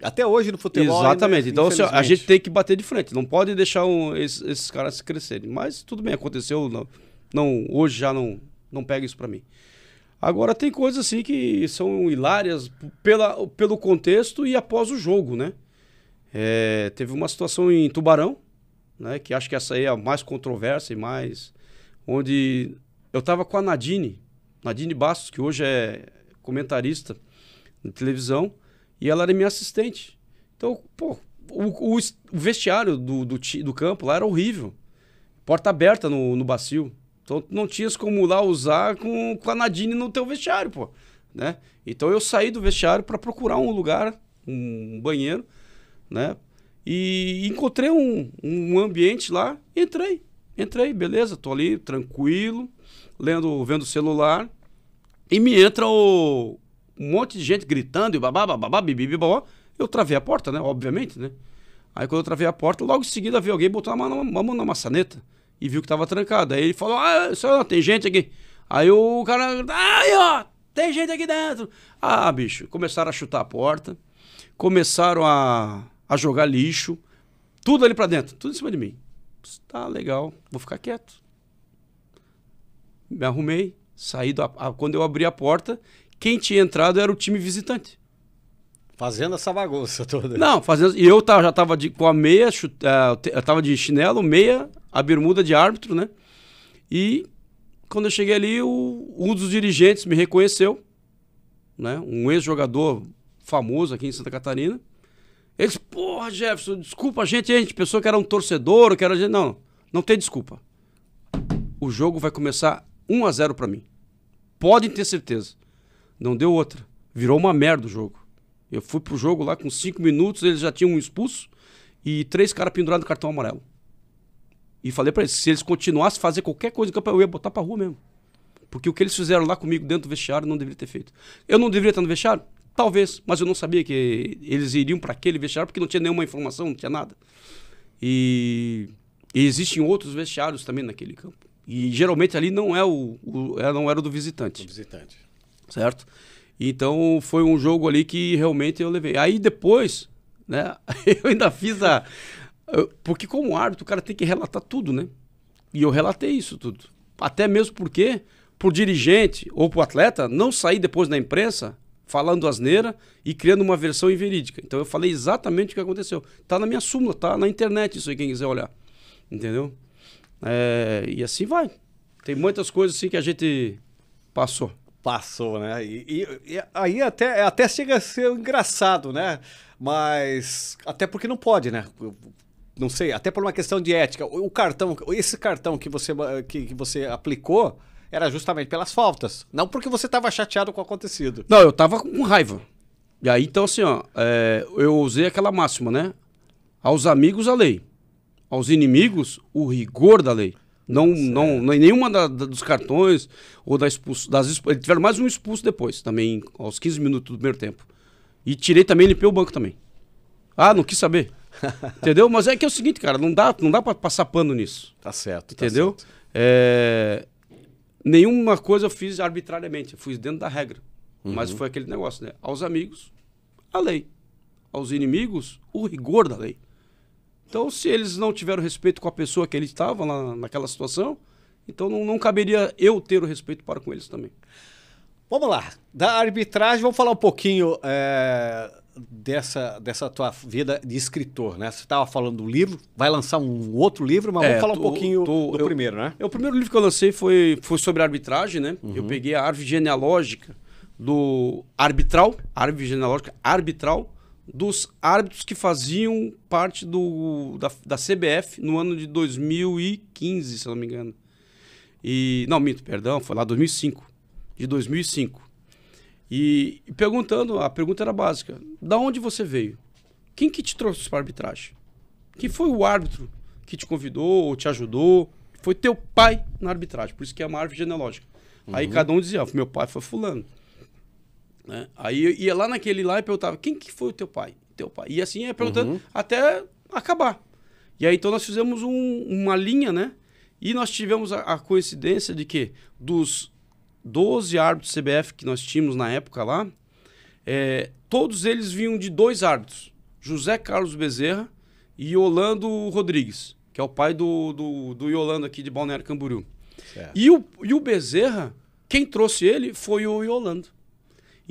Até hoje no futebol. Exatamente. Então a gente tem que bater de frente. Não pode deixar esses caras crescerem. Mas tudo bem, aconteceu. Hoje já não pega isso pra mim. Agora tem coisas assim que são hilárias pelo contexto e após o jogo, né? Teve uma situação em Tubarão, né? Que acho que essa aí é a mais controversa e mais... Onde eu tava com a Nadine Bastos, que hoje é comentarista na televisão. E ela era minha assistente. Então, pô, o vestiário do campo lá era horrível. Porta aberta no bacio. Então, não tinhas como lá usar com a Nadine no teu vestiário, pô. Né? Então, eu saí do vestiário para procurar um lugar, um banheiro, né? E encontrei um ambiente lá e entrei, beleza. Tô ali, tranquilo, vendo o celular. E me entra um monte de gente gritando e babá, bibi, babá. Eu travei a porta, né? Obviamente, né? Aí quando eu travei a porta, logo em seguida veio alguém, botou uma mão na maçaneta e viu que tava trancada. Aí ele falou, só tem gente aqui. Aí o cara, aí ó, tem gente aqui dentro. Bicho, começaram a chutar a porta, começaram a jogar lixo, tudo ali pra dentro, tudo em cima de mim. Tá legal, vou ficar quieto. Me arrumei, saí, quando eu abri a porta, quem tinha entrado era o time visitante. Fazendo essa bagunça toda. Não, fazendo. E eu já tava com a meia, eu tava de chinelo, meia, a bermuda de árbitro, né? E quando eu cheguei ali, um dos dirigentes me reconheceu, né? Um ex-jogador famoso aqui em Santa Catarina. Ele disse, porra, Jefferson, desculpa a gente pensou que era um torcedor, que era gente. Não, não tem desculpa. O jogo vai começar 1-0 para mim. Podem ter certeza. Não deu outra. Virou uma merda o jogo. Eu fui pro jogo lá com 5 minutos, eles já tinham um expulso e 3 caras pendurados no cartão amarelo. E falei pra eles, se eles continuassem a fazer qualquer coisa, eu ia botar pra rua mesmo. Porque o que eles fizeram lá comigo dentro do vestiário, não deveria ter feito. Eu não deveria estar no vestiário? Talvez, mas eu não sabia que eles iriam para aquele vestiário, porque não tinha nenhuma informação, não tinha nada. E existem outros vestiários também naquele campo. E geralmente ali não era o do visitante. Certo? Então foi um jogo ali que realmente eu levei. Aí depois, né, eu ainda fiz porque como árbitro, o cara tem que relatar tudo, né? E eu relatei isso tudo. Até mesmo porque, pro dirigente ou pro atleta, não sair depois na imprensa falando asneira e criando uma versão inverídica. Então eu falei exatamente o que aconteceu. Tá na minha súmula, tá na internet isso aí, quem quiser olhar. Entendeu? E assim vai. Tem muitas coisas assim que a gente passou. Passou, né? E aí até chega a ser engraçado, né? Mas até porque não pode, né? Não sei, até por uma questão de ética. Esse cartão que você aplicou era justamente pelas faltas. Não porque você estava chateado com o acontecido. Não, eu tava com raiva. E aí, então, assim, ó, eu usei aquela máxima, né? Aos amigos, a lei. Aos inimigos, o rigor da lei. Não nenhuma dos cartões ou eles tiveram mais um expulso depois, também, aos 15 minutos do primeiro tempo. E limpei o banco também. Ah, não quis saber. Entendeu? Mas é que é o seguinte, cara, não dá pra passar pano nisso. Tá certo. Entendeu? Tá certo. Nenhuma coisa eu fiz arbitrariamente, eu fiz dentro da regra. Mas foi aquele negócio, né? Aos amigos, a lei. Aos inimigos, o rigor da lei. Então, se eles não tiveram respeito com a pessoa que ele estava lá naquela situação, então não caberia eu ter o respeito para com eles também. Vamos lá. Da arbitragem, vamos falar um pouquinho dessa tua vida de escritor, né? Você estava falando do livro, vai lançar um outro livro, mas vamos falar um pouquinho do primeiro, né? O primeiro livro que eu lancei foi sobre arbitragem, né? Eu peguei a árvore genealógica do árvore genealógica arbitral, dos árbitros que faziam parte da CBF no ano de 2015, se eu não me engano. Não, minto, perdão, foi lá 2005. De 2005. E a pergunta era básica. Da onde você veio? Quem que te trouxe para a arbitragem? Quem foi o árbitro que te convidou ou te ajudou? Foi teu pai na arbitragem, por isso que é uma árvore genealógica. Aí cada um dizia, meu pai foi fulano. Né? Aí eu ia lá naquele lá e perguntava, quem que foi o teu pai? E assim ia perguntando até acabar. E aí então nós fizemos uma linha, né? E nós tivemos a coincidência de que dos 12 árbitros CBF que nós tínhamos na época lá, todos eles vinham de 2 árbitros, José Carlos Bezerra e Yolando Rodrigues, que é o pai do Yolando aqui de Balneário Camboriú. E o Bezerra, quem trouxe ele foi o Yolando.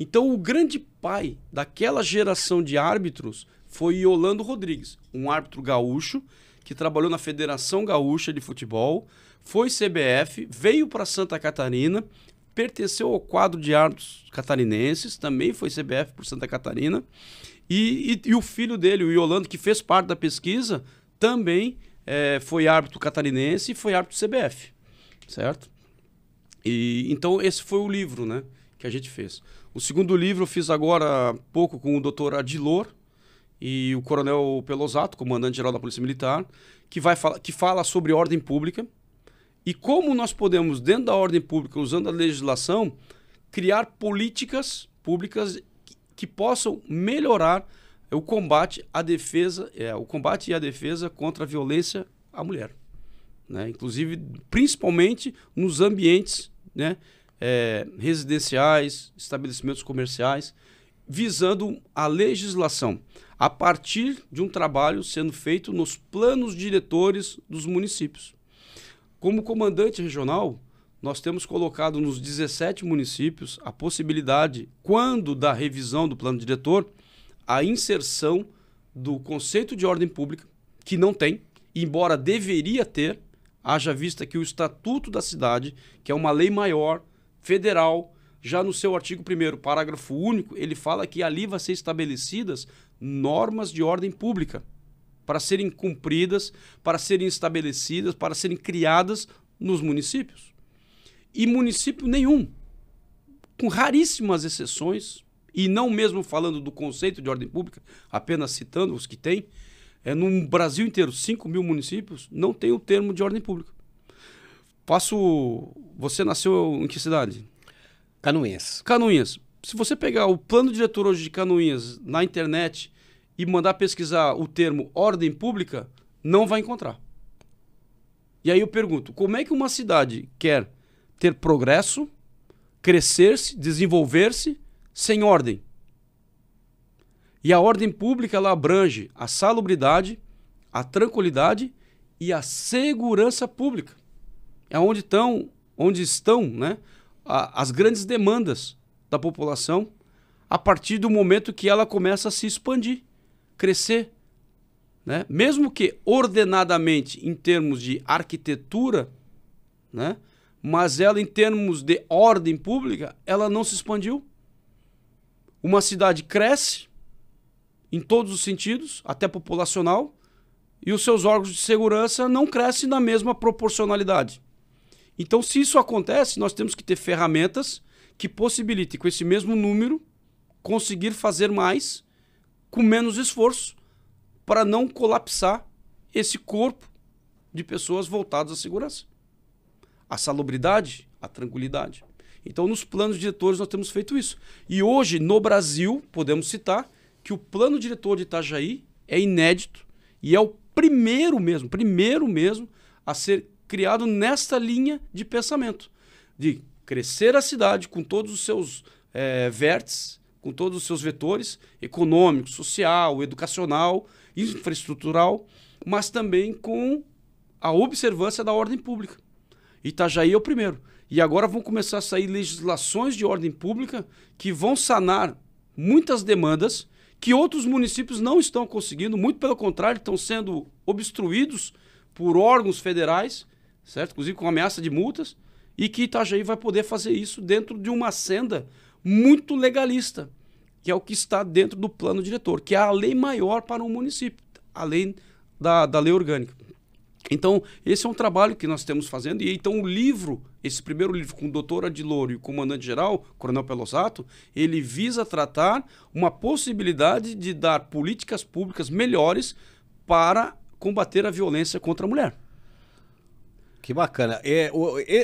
Então o grande pai daquela geração de árbitros foi Yolando Rodrigues, um árbitro gaúcho que trabalhou na Federação Gaúcha de Futebol, foi CBF, veio para Santa Catarina, pertenceu ao quadro de árbitros catarinenses, também foi CBF por Santa Catarina, e o filho dele, o Yolando, que fez parte da pesquisa, também foi árbitro catarinense e foi árbitro CBF, certo? Então esse foi o livro, né, que a gente fez. O segundo livro eu fiz agora há pouco com o Dr. Adilor e o Coronel Pelosato, comandante-geral da Polícia Militar, que fala sobre ordem pública e como nós podemos, dentro da ordem pública, usando a legislação, criar políticas públicas que possam melhorar o combate e a defesa contra a violência à mulher. Né? Inclusive, principalmente nos ambientes, né, residenciais, estabelecimentos comerciais, visando a legislação, a partir de um trabalho sendo feito nos planos diretores dos municípios. Como comandante regional, nós temos colocado nos 17 municípios a possibilidade, quando da revisão do plano diretor, a inserção do conceito de ordem pública, que não tem, embora deveria ter Haja vista que o Estatuto da Cidade, que é uma lei maior, federal, já no seu artigo 1º, parágrafo único, ele fala que ali vai ser estabelecidas normas de ordem pública para serem cumpridas, para serem estabelecidas, para serem criadas nos municípios. E município nenhum, com raríssimas exceções, e não mesmo falando do conceito de ordem pública, apenas citando os que tem, no Brasil inteiro, 5.000 municípios, não tem o termo de ordem pública. Você nasceu em que cidade? Canoinhas. Canoinhas. Se você pegar o plano diretor hoje de Canoinhas na internet e mandar pesquisar o termo ordem pública, não vai encontrar. E aí eu pergunto, como é que uma cidade quer ter progresso, crescer-se, desenvolver-se sem ordem? E a ordem pública ela abrange a salubridade, a tranquilidade e a segurança pública. É onde estão, né, as grandes demandas da população a partir do momento que ela começa a se expandir, crescer, né? Mesmo que ordenadamente em termos de arquitetura, né? Mas ela em termos de ordem pública, ela não se expandiu. Uma cidade cresce em todos os sentidos, até populacional, e os seus órgãos de segurança não crescem na mesma proporcionalidade. Então, se isso acontece, nós temos que ter ferramentas que possibilitem, com esse mesmo número, conseguir fazer mais com menos esforço para não colapsar esse corpo de pessoas voltadas à segurança, à salubridade, à tranquilidade. Então, nos planos diretores, nós temos feito isso. E hoje, no Brasil, podemos citar que o plano diretor de Itajaí é inédito e é o primeiro mesmo a ser criado nesta linha de pensamento, de crescer a cidade com todos os seus vértices, com todos os seus vetores econômico, social, educacional, infraestrutural, mas também com a observância da ordem pública. Itajaí é o primeiro. E agora vão começar a sair legislações de ordem pública que vão sanar muitas demandas que outros municípios não estão conseguindo, muito pelo contrário, estão sendo obstruídos por órgãos federais, certo? Inclusive com ameaça de multas, e que Itajaí vai poder fazer isso dentro de uma senda muito legalista, que é o que está dentro do plano diretor, que é a lei maior para um município, além da lei orgânica. Então, esse é um trabalho que nós estamos fazendo, e então o livro, esse primeiro livro com o doutor Adiloro e o comandante-geral, Coronel Pelosato, ele visa tratar uma possibilidade de dar políticas públicas melhores para combater a violência contra a mulher. Que bacana.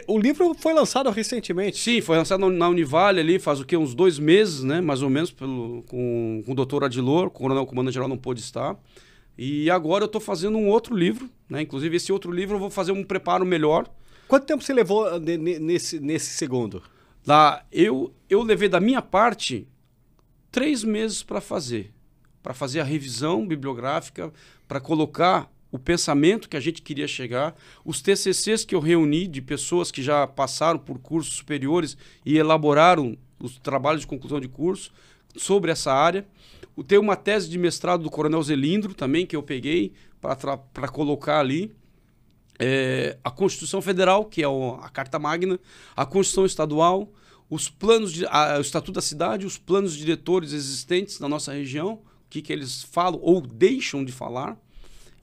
O livro foi lançado recentemente. Sim, foi lançado na Univale ali, faz o quê? Uns 2 meses, né? Mais ou menos, com o doutor Adilor, o coronel comandante-geral não pôde estar. E agora eu estou fazendo um outro livro, né? Inclusive esse outro livro eu vou fazer um preparo melhor. Quanto tempo você levou nesse segundo? Eu levei da minha parte 3 meses para fazer a revisão bibliográfica, para colocar o pensamento que a gente queria chegar, os TCCs que eu reuni de pessoas que já passaram por cursos superiores e elaboraram os trabalhos de conclusão de curso sobre essa área. Tem uma tese de mestrado do Coronel Zelindro também, que eu peguei para colocar ali. A Constituição Federal, que é a Carta Magna, a Constituição Estadual, os planos o Estatuto da Cidade, os planos diretores existentes na nossa região, o que eles falam ou deixam de falar.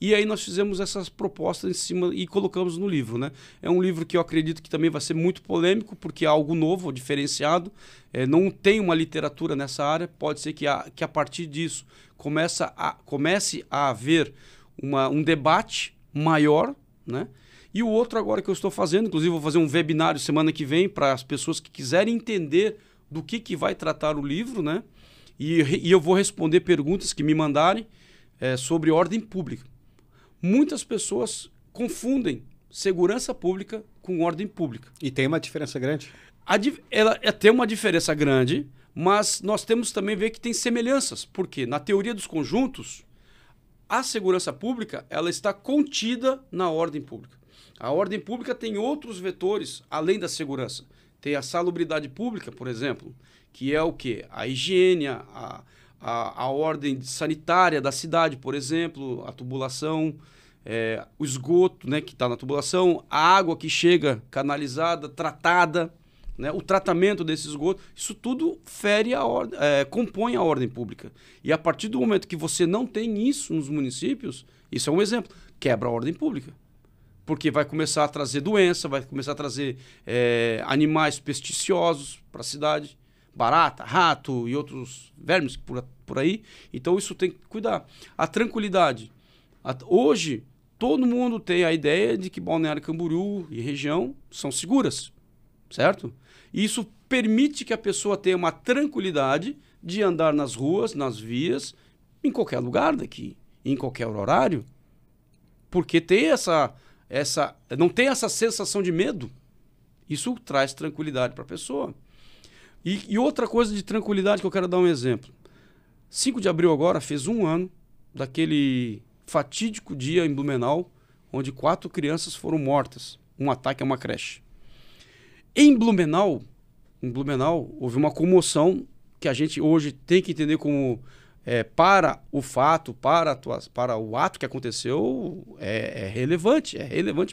E aí nós fizemos essas propostas em cima e colocamos no livro, né? É um livro que eu acredito que também vai ser muito polêmico, porque é algo novo, diferenciado. Não tem uma literatura nessa área. Pode ser que a partir disso comece a haver um debate maior, né? E o outro agora que eu estou fazendo, inclusive vou fazer um webinário semana que vem para as pessoas que quiserem entender do que vai tratar o livro, né? E eu vou responder perguntas que me mandarem sobre ordem pública. Muitas pessoas confundem segurança pública com ordem pública. E tem uma diferença grande? Ela tem uma diferença grande, mas nós temos também ver que tem semelhanças. Por quê? Na teoria dos conjuntos, a segurança pública ela está contida na ordem pública. A ordem pública tem outros vetores além da segurança. Tem a salubridade pública, por exemplo, que é o quê? A higiene, a ordem sanitária da cidade, por exemplo, a tubulação, o esgoto, né, que está na tubulação, a água que chega canalizada, tratada, né, o tratamento desse esgoto, isso tudo fere a ordem, compõe a ordem pública. E a partir do momento que você não tem isso nos municípios, isso é um exemplo, quebra a ordem pública. Porque vai começar a trazer doença, vai começar a trazer animais pesticiosos para a cidade, barata, rato e outros vermes por aí. Então isso tem que cuidar. A tranquilidade. Hoje, todo mundo tem a ideia de que Balneário Camboriú e região são seguras, certo? E isso permite que a pessoa tenha uma tranquilidade de andar nas ruas, nas vias, em qualquer lugar daqui, em qualquer horário, porque tem não tem essa sensação de medo. Isso traz tranquilidade para a pessoa. E outra coisa de tranquilidade que eu quero dar um exemplo. 5 de abril agora fez 1 ano daquele fatídico dia em Blumenau, onde 4 crianças foram mortas, um ataque a uma creche. Em Blumenau houve uma comoção que a gente hoje tem que entender como para o fato, para o ato que aconteceu, é relevante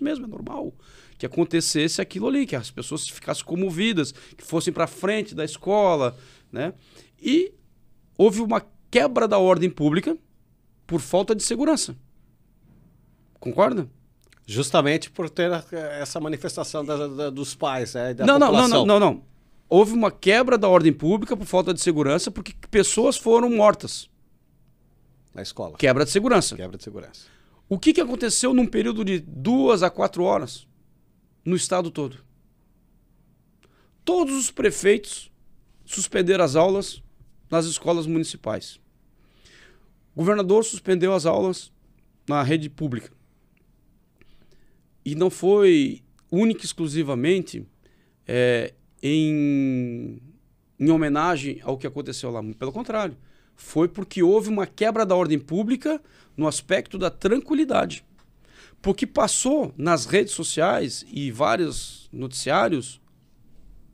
mesmo, é normal que acontecesse aquilo ali, que as pessoas ficassem comovidas, que fossem para frente da escola, né? E houve uma quebra da ordem pública por falta de segurança. Concorda? Justamente por ter essa manifestação dos pais, né, da população. Não. Houve uma quebra da ordem pública por falta de segurança, porque pessoas foram mortas. Na escola. Quebra de segurança. Quebra de segurança. O que aconteceu num período de 2 a 4 horas no estado todo? Todos os prefeitos suspenderam as aulas nas escolas municipais. O governador suspendeu as aulas na rede pública. E não foi única e exclusivamente em homenagem ao que aconteceu lá. Pelo contrário, foi porque houve uma quebra da ordem pública no aspecto da tranquilidade. Porque passou nas redes sociais e vários noticiários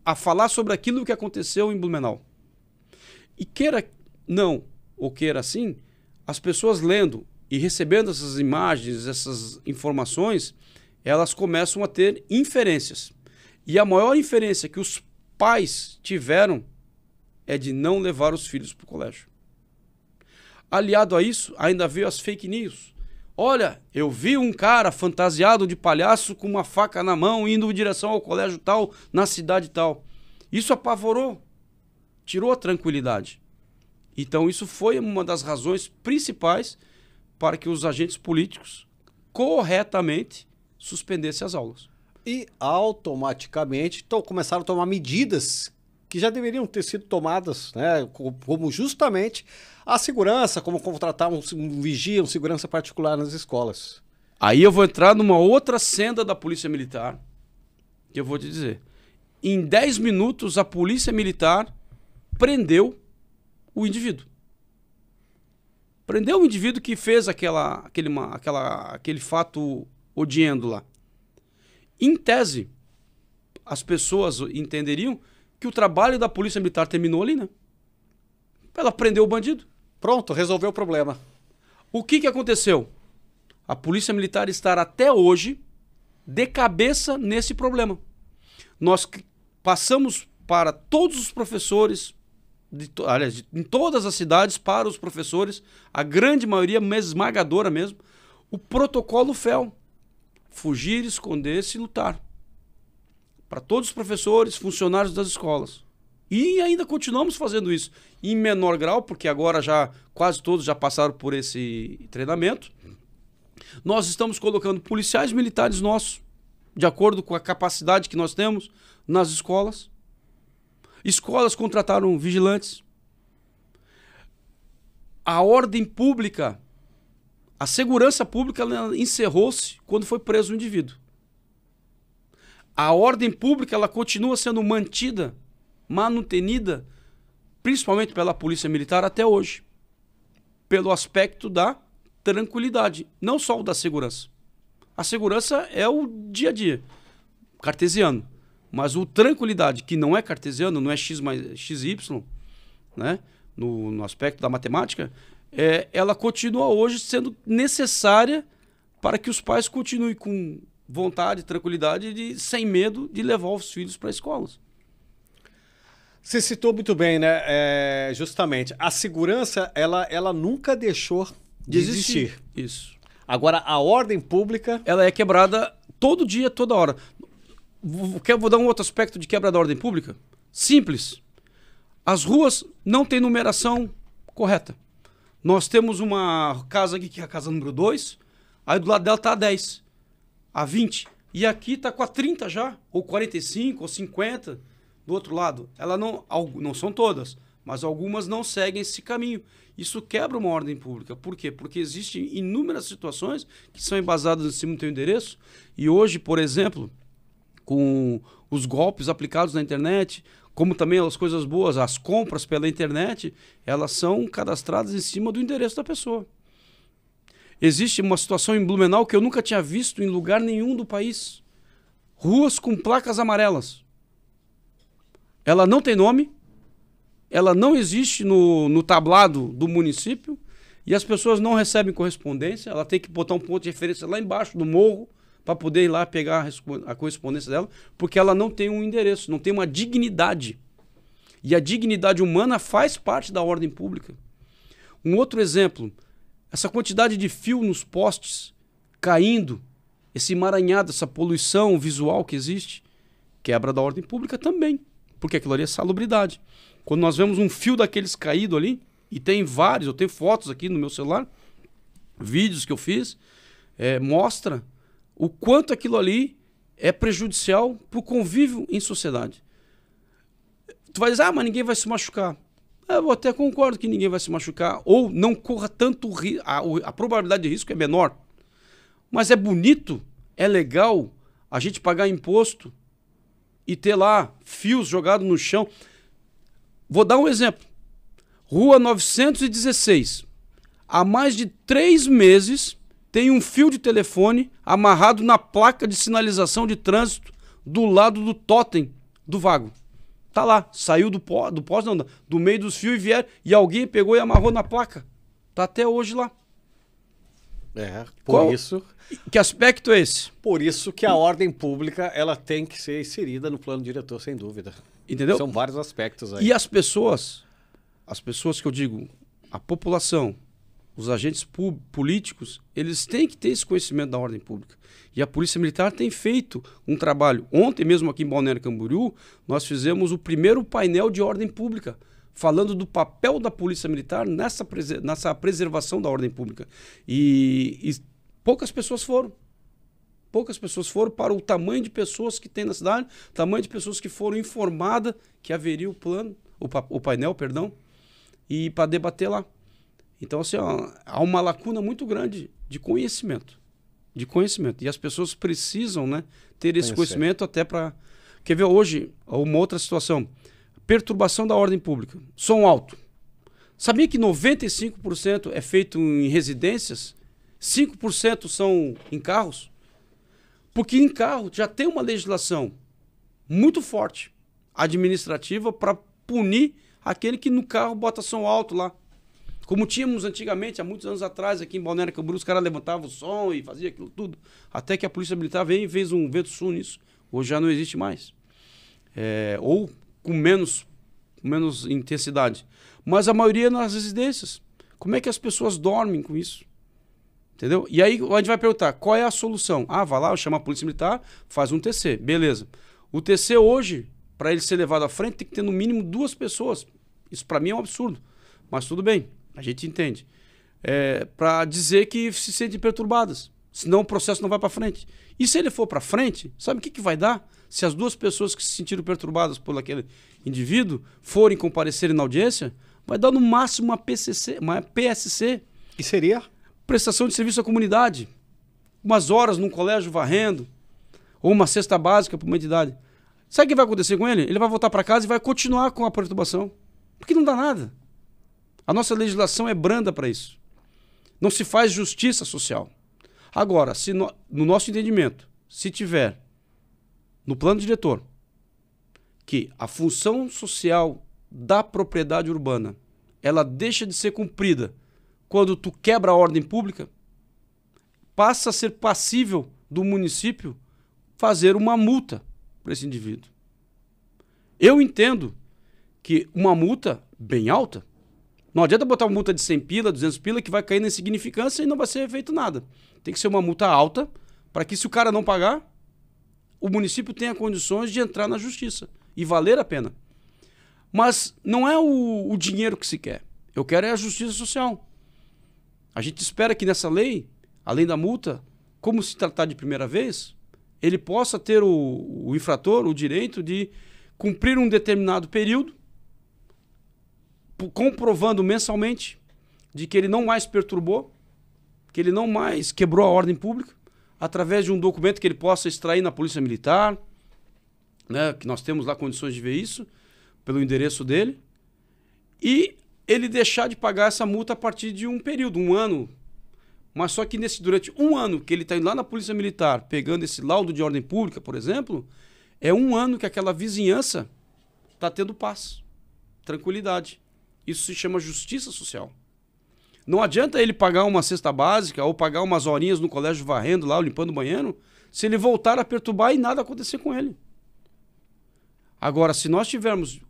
a falar sobre aquilo que aconteceu em Blumenau. E queira não, ou queira sim, as pessoas lendo e recebendo essas imagens, essas informações, elas começam a ter inferências. E a maior inferência que os pais tiveram é de não levar os filhos para o colégio. Aliado a isso, ainda veio as fake news. Olha, eu vi um cara fantasiado de palhaço com uma faca na mão indo em direção ao colégio tal, na cidade tal. Isso apavorou, tirou a tranquilidade. Então isso foi uma das razões principais para que os agentes políticos corretamente suspendessem as aulas. E automaticamente começaram a tomar medidas que já deveriam ter sido tomadas, né? Como justamente a segurança, como contratar um vigia, um segurança particular nas escolas. Aí eu vou entrar numa outra senda da Polícia Militar, que eu vou te dizer. Em 10 minutos, a Polícia Militar prendeu o indivíduo. Prendeu o indivíduo que fez aquele fato odiento lá. Em tese, as pessoas entenderiam que o trabalho da Polícia Militar terminou ali, né? Ela prendeu o bandido. Pronto, resolveu o problema. O que aconteceu? A Polícia Militar está até hoje de cabeça nesse problema. Nós passamos para todos os professores, em todas as cidades, para os professores, a grande maioria, esmagadora mesmo, o protocolo FEL. Fugir, esconder-se e lutar. Para todos os professores, funcionários das escolas. E ainda continuamos fazendo isso. Em menor grau, porque agora quase todos já passaram por esse treinamento. Nós estamos colocando policiais militares nossos, de acordo com a capacidade que nós temos, nas escolas. Escolas contrataram vigilantes. A ordem pública, a segurança pública encerrou-se quando foi preso o indivíduo. A ordem pública ela continua sendo manutenida, principalmente pela Polícia Militar até hoje, pelo aspecto da tranquilidade, não só o da segurança. A segurança é o dia a dia, cartesiano, mas o tranquilidade, que não é cartesiano, não é x mais xy, né? No aspecto da matemática, ela continua hoje sendo necessária para que os pais continuem com vontade, tranquilidade, sem medo de levar os filhos para escolas. Você citou muito bem, né? Justamente, a segurança, ela nunca deixou de existir. Isso. Agora, a ordem pública... Ela é quebrada todo dia, toda hora. Vou dar um outro aspecto de quebra da ordem pública? Simples. As ruas não têm numeração correta. Nós temos uma casa aqui, que é a casa número 2, aí do lado dela está a 10, a 20. E aqui está com a 30 já, ou 45, ou 50 do outro lado. Ela não são todas, mas algumas não seguem esse caminho. Isso quebra uma ordem pública. Por quê? Porque existem inúmeras situações que são embasadas em cima do teu endereço. E hoje, por exemplo, com os golpes aplicados na internet, como também as coisas boas, as compras pela internet, elas são cadastradas em cima do endereço da pessoa. Existe uma situação em Blumenau que eu nunca tinha visto em lugar nenhum do país. Ruas com placas amarelas. Ela não tem nome, ela não existe no tablado do município e as pessoas não recebem correspondência, ela tem que botar um ponto de referência lá embaixo do morro para poder ir lá pegar a correspondência dela, porque ela não tem um endereço, não tem uma dignidade. E a dignidade humana faz parte da ordem pública. Um outro exemplo, essa quantidade de fio nos postes caindo, esse emaranhado, essa poluição visual que existe, quebra da ordem pública também, porque aquilo ali é salubridade. Quando nós vemos um fio daqueles caído ali, e tem vários, eu tenho fotos aqui no meu celular, vídeos que eu fiz, mostra o quanto aquilo ali é prejudicial para o convívio em sociedade. Tu vai dizer, mas ninguém vai se machucar. Eu até concordo que ninguém vai se machucar, ou não corra tanto risco, a probabilidade de risco é menor. Mas é bonito, é legal a gente pagar imposto e ter lá fios jogados no chão. Vou dar um exemplo. Rua 916. Há mais de 3 meses tem um fio de telefone amarrado na placa de sinalização de trânsito do lado do tótem do vago. Tá lá, saiu do meio dos fios e alguém pegou e amarrou na placa. Tá até hoje lá. Isso... Que aspecto é esse? Por isso que a ordem pública ela tem que ser inserida no plano diretor, sem dúvida. Entendeu? São vários aspectos aí. E as pessoas que eu digo, a população, os agentes políticos, eles têm que ter esse conhecimento da ordem pública. E a Polícia Militar tem feito um trabalho. Ontem mesmo aqui em Balneário Camboriú, nós fizemos o primeiro painel de ordem pública, falando do papel da Polícia Militar nessa preservação da ordem pública. E poucas pessoas foram. Poucas pessoas foram para o tamanho de pessoas que tem na cidade, tamanho de pessoas que foram informadas que haveria o painel, e para debater lá. Então, assim, há uma lacuna muito grande de conhecimento. E as pessoas precisam, né, ter esse conhecimento até para... Quer ver hoje uma outra situação? Perturbação da ordem pública. Som alto. Sabia que 95% é feito em residências? 5% são em carros? Porque em carro já tem uma legislação muito forte, administrativa, para punir aquele que no carro bota som alto lá. Como tínhamos antigamente, há muitos anos atrás, aqui em Balneário Camboriú, os caras levantavam o som e faziam aquilo tudo. Até que a Polícia Militar veio e fez um vento sul nisso. Hoje já não existe mais. Ou com menos intensidade. Mas a maioria nas residências. Como é que as pessoas dormem com isso? Entendeu? E aí a gente vai perguntar, qual é a solução? Vai lá, chama a Polícia Militar, faz um TC. Beleza. O TC hoje, para ele ser levado à frente, tem que ter no mínimo 2 pessoas. Isso para mim é um absurdo. Mas tudo bem. A gente entende. Para dizer que se sentem perturbadas. Senão o processo não vai para frente. E se ele for para frente, sabe o que vai dar? Se as 2 pessoas que se sentiram perturbadas por aquele indivíduo forem comparecerem na audiência, vai dar no máximo uma PSC. E seria? Prestação de serviço à comunidade. Umas horas num colégio varrendo. Ou uma cesta básica para uma entidade. Sabe o que vai acontecer com ele? Ele vai voltar para casa e vai continuar com a perturbação. Porque não dá nada. A nossa legislação é branda para isso. Não se faz justiça social. Agora, no nosso entendimento, se tiver no plano diretor que a função social da propriedade urbana ela deixa de ser cumprida quando tu quebra a ordem pública, passa a ser passível do município fazer uma multa para esse indivíduo. Eu entendo que uma multa bem alta, não adianta botar uma multa de 100 pila, 200 pila, que vai cair na insignificância e não vai ser feito nada. Tem que ser uma multa alta, para que se o cara não pagar, o município tenha condições de entrar na justiça e valer a pena. Mas não é o dinheiro que se quer. Eu quero é a justiça social. A gente espera que nessa lei, além da multa, como se tratar de primeira vez, ele possa ter o infrator o direito de cumprir um determinado período, comprovando mensalmente de que ele não mais perturbou, que ele não mais quebrou a ordem pública, através de um documento que ele possa extrair na Polícia Militar, né, que nós temos lá condições de ver isso, pelo endereço dele, e ele deixar de pagar essa multa a partir de um período, um ano. Mas só que durante um ano que ele está indo lá na Polícia Militar, pegando esse laudo de ordem pública, por exemplo, é um ano que aquela vizinhança está tendo paz, tranquilidade. Isso se chama justiça social. Não adianta ele pagar uma cesta básica ou pagar umas horinhas no colégio varrendo lá, limpando o banheiro, se ele voltar a perturbar e nada acontecer com ele. Agora, se nós tivermos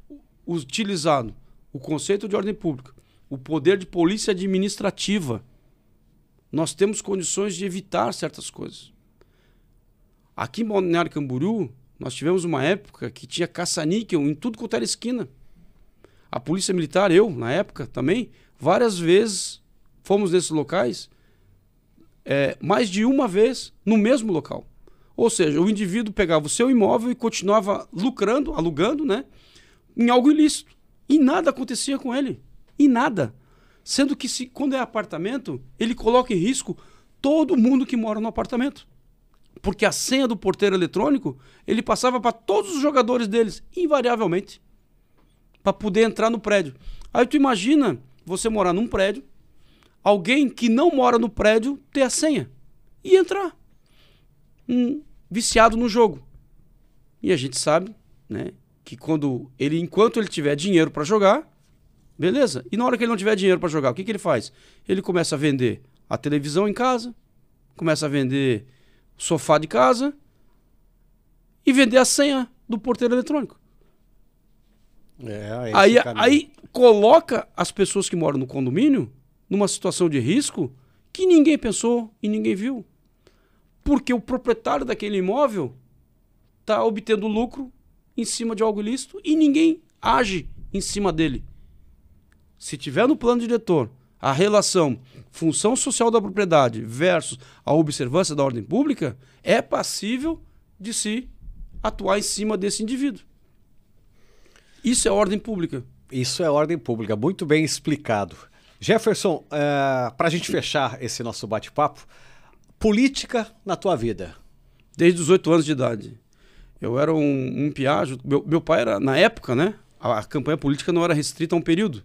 utilizado o conceito de ordem pública, o poder de polícia administrativa, nós temos condições de evitar certas coisas. Aqui em Balneário Camboriú, nós tivemos uma época que tinha caça-níquel em tudo quanto era esquina. A Polícia Militar, eu, na época, também, várias vezes fomos nesses locais, mais de uma vez no mesmo local. Ou seja, o indivíduo pegava o seu imóvel e continuava lucrando, alugando, né, em algo ilícito. E nada acontecia com ele. E nada. Sendo que, quando é apartamento, ele coloca em risco todo mundo que mora no apartamento. Porque a senha do porteiro eletrônico, ele passava para todos os jogadores deles, invariavelmente, para poder entrar no prédio. Aí tu imagina você morar num prédio, alguém que não mora no prédio ter a senha e entrar. Viciado no jogo. E a gente sabe, né, que enquanto ele tiver dinheiro para jogar, beleza. E na hora que ele não tiver dinheiro para jogar, o que ele faz? Ele começa a vender a televisão em casa, começa a vender o sofá de casa e vender a senha do porteiro eletrônico. Aí coloca as pessoas que moram no condomínio numa situação de risco que ninguém pensou e ninguém viu. Porque o proprietário daquele imóvel está obtendo lucro em cima de algo ilícito e ninguém age em cima dele. Se tiver no plano diretor a relação função social da propriedade versus a observância da ordem pública, é passível de se atuar em cima desse indivíduo. Isso é ordem pública. Isso é ordem pública, muito bem explicado. Jefferson, para a gente fechar esse nosso bate-papo, política na tua vida? Desde os 8 anos de idade. Eu era um piajo. Meu pai era, na época, né? A campanha política não era restrita a um período.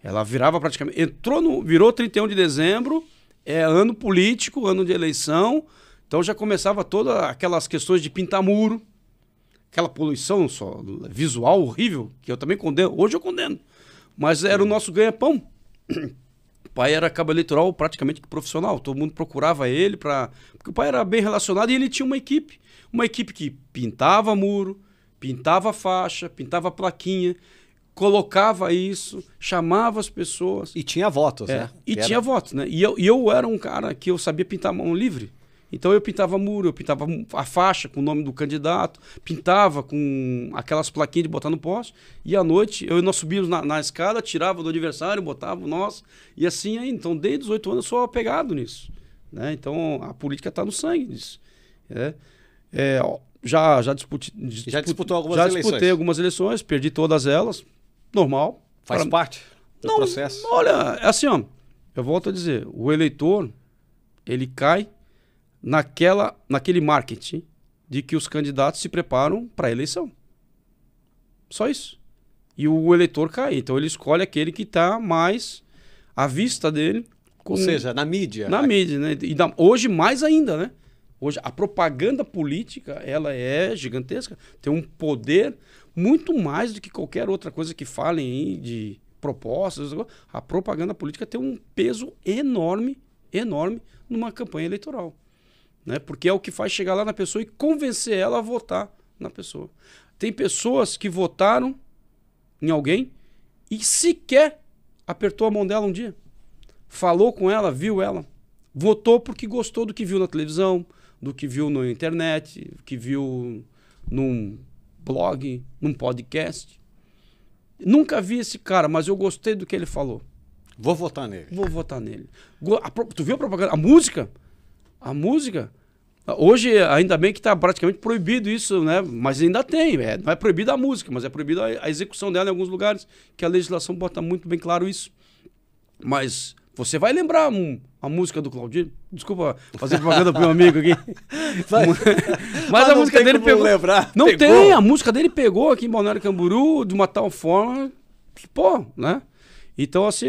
Ela virava praticamente... Virou 31 de dezembro, ano político, ano de eleição. Então já começava todas aquelas questões de pintar muro, aquela poluição só visual horrível, que eu também condeno. Hoje eu condeno. Mas era o nosso ganha-pão. O pai era cabo eleitoral praticamente profissional. Todo mundo procurava ele porque o pai era bem relacionado e ele tinha uma equipe. Uma equipe que pintava muro, pintava faixa, pintava plaquinha, colocava isso, chamava as pessoas. E tinha votos, né? E tinha votos, né? E eu era um cara que eu sabia pintar mão livre. Então eu pintava muro, eu pintava a faixa com o nome do candidato, pintava com aquelas plaquinhas de botar no poste, e à noite nós subíamos na escada, tirava do adversário, botava o nosso, e assim aí. Então desde os 8 anos eu sou apegado nisso, né? Então a política está no sangue disso. Já disputou algumas eleições? Já disputei algumas eleições, perdi todas elas, normal. Faz parte do processo? Olha, assim, ó, eu volto a dizer, o eleitor, ele cai naquele marketing de que os candidatos se preparam para a eleição. Só isso. E o eleitor cai. Então ele escolhe aquele que está mais à vista dele. Ou seja, na mídia. Na mídia, né? E hoje mais ainda, né? Hoje a propaganda política, ela é gigantesca. Tem um poder muito mais do que qualquer outra coisa que falem aí de propostas. A propaganda política tem um peso enorme enorme numa campanha eleitoral. Né? Porque é o que faz chegar lá na pessoa e convencer ela a votar na pessoa. Tem pessoas que votaram em alguém e sequer apertou a mão dela um dia. Falou com ela, viu ela. Votou porque gostou do que viu na televisão, do que viu na internet, do que viu num blog, num podcast. Nunca vi esse cara, mas eu gostei do que ele falou. Vou votar nele. Vou votar nele. Tu viu a propaganda? A música? A música? Hoje, ainda bem que está praticamente proibido isso, né? Mas ainda tem. Não é proibida a música, mas é proibida a execução dela em alguns lugares, que a legislação bota muito bem claro isso. Mas você vai lembrar a música do Claudinho? Desculpa fazer propaganda pro meu amigo aqui. Mas a música dele pegou. Lembrar. Não Pegou. tem, a música dele pegou aqui em Balneário Camboriú de uma tal forma que, pô, né? Então, assim,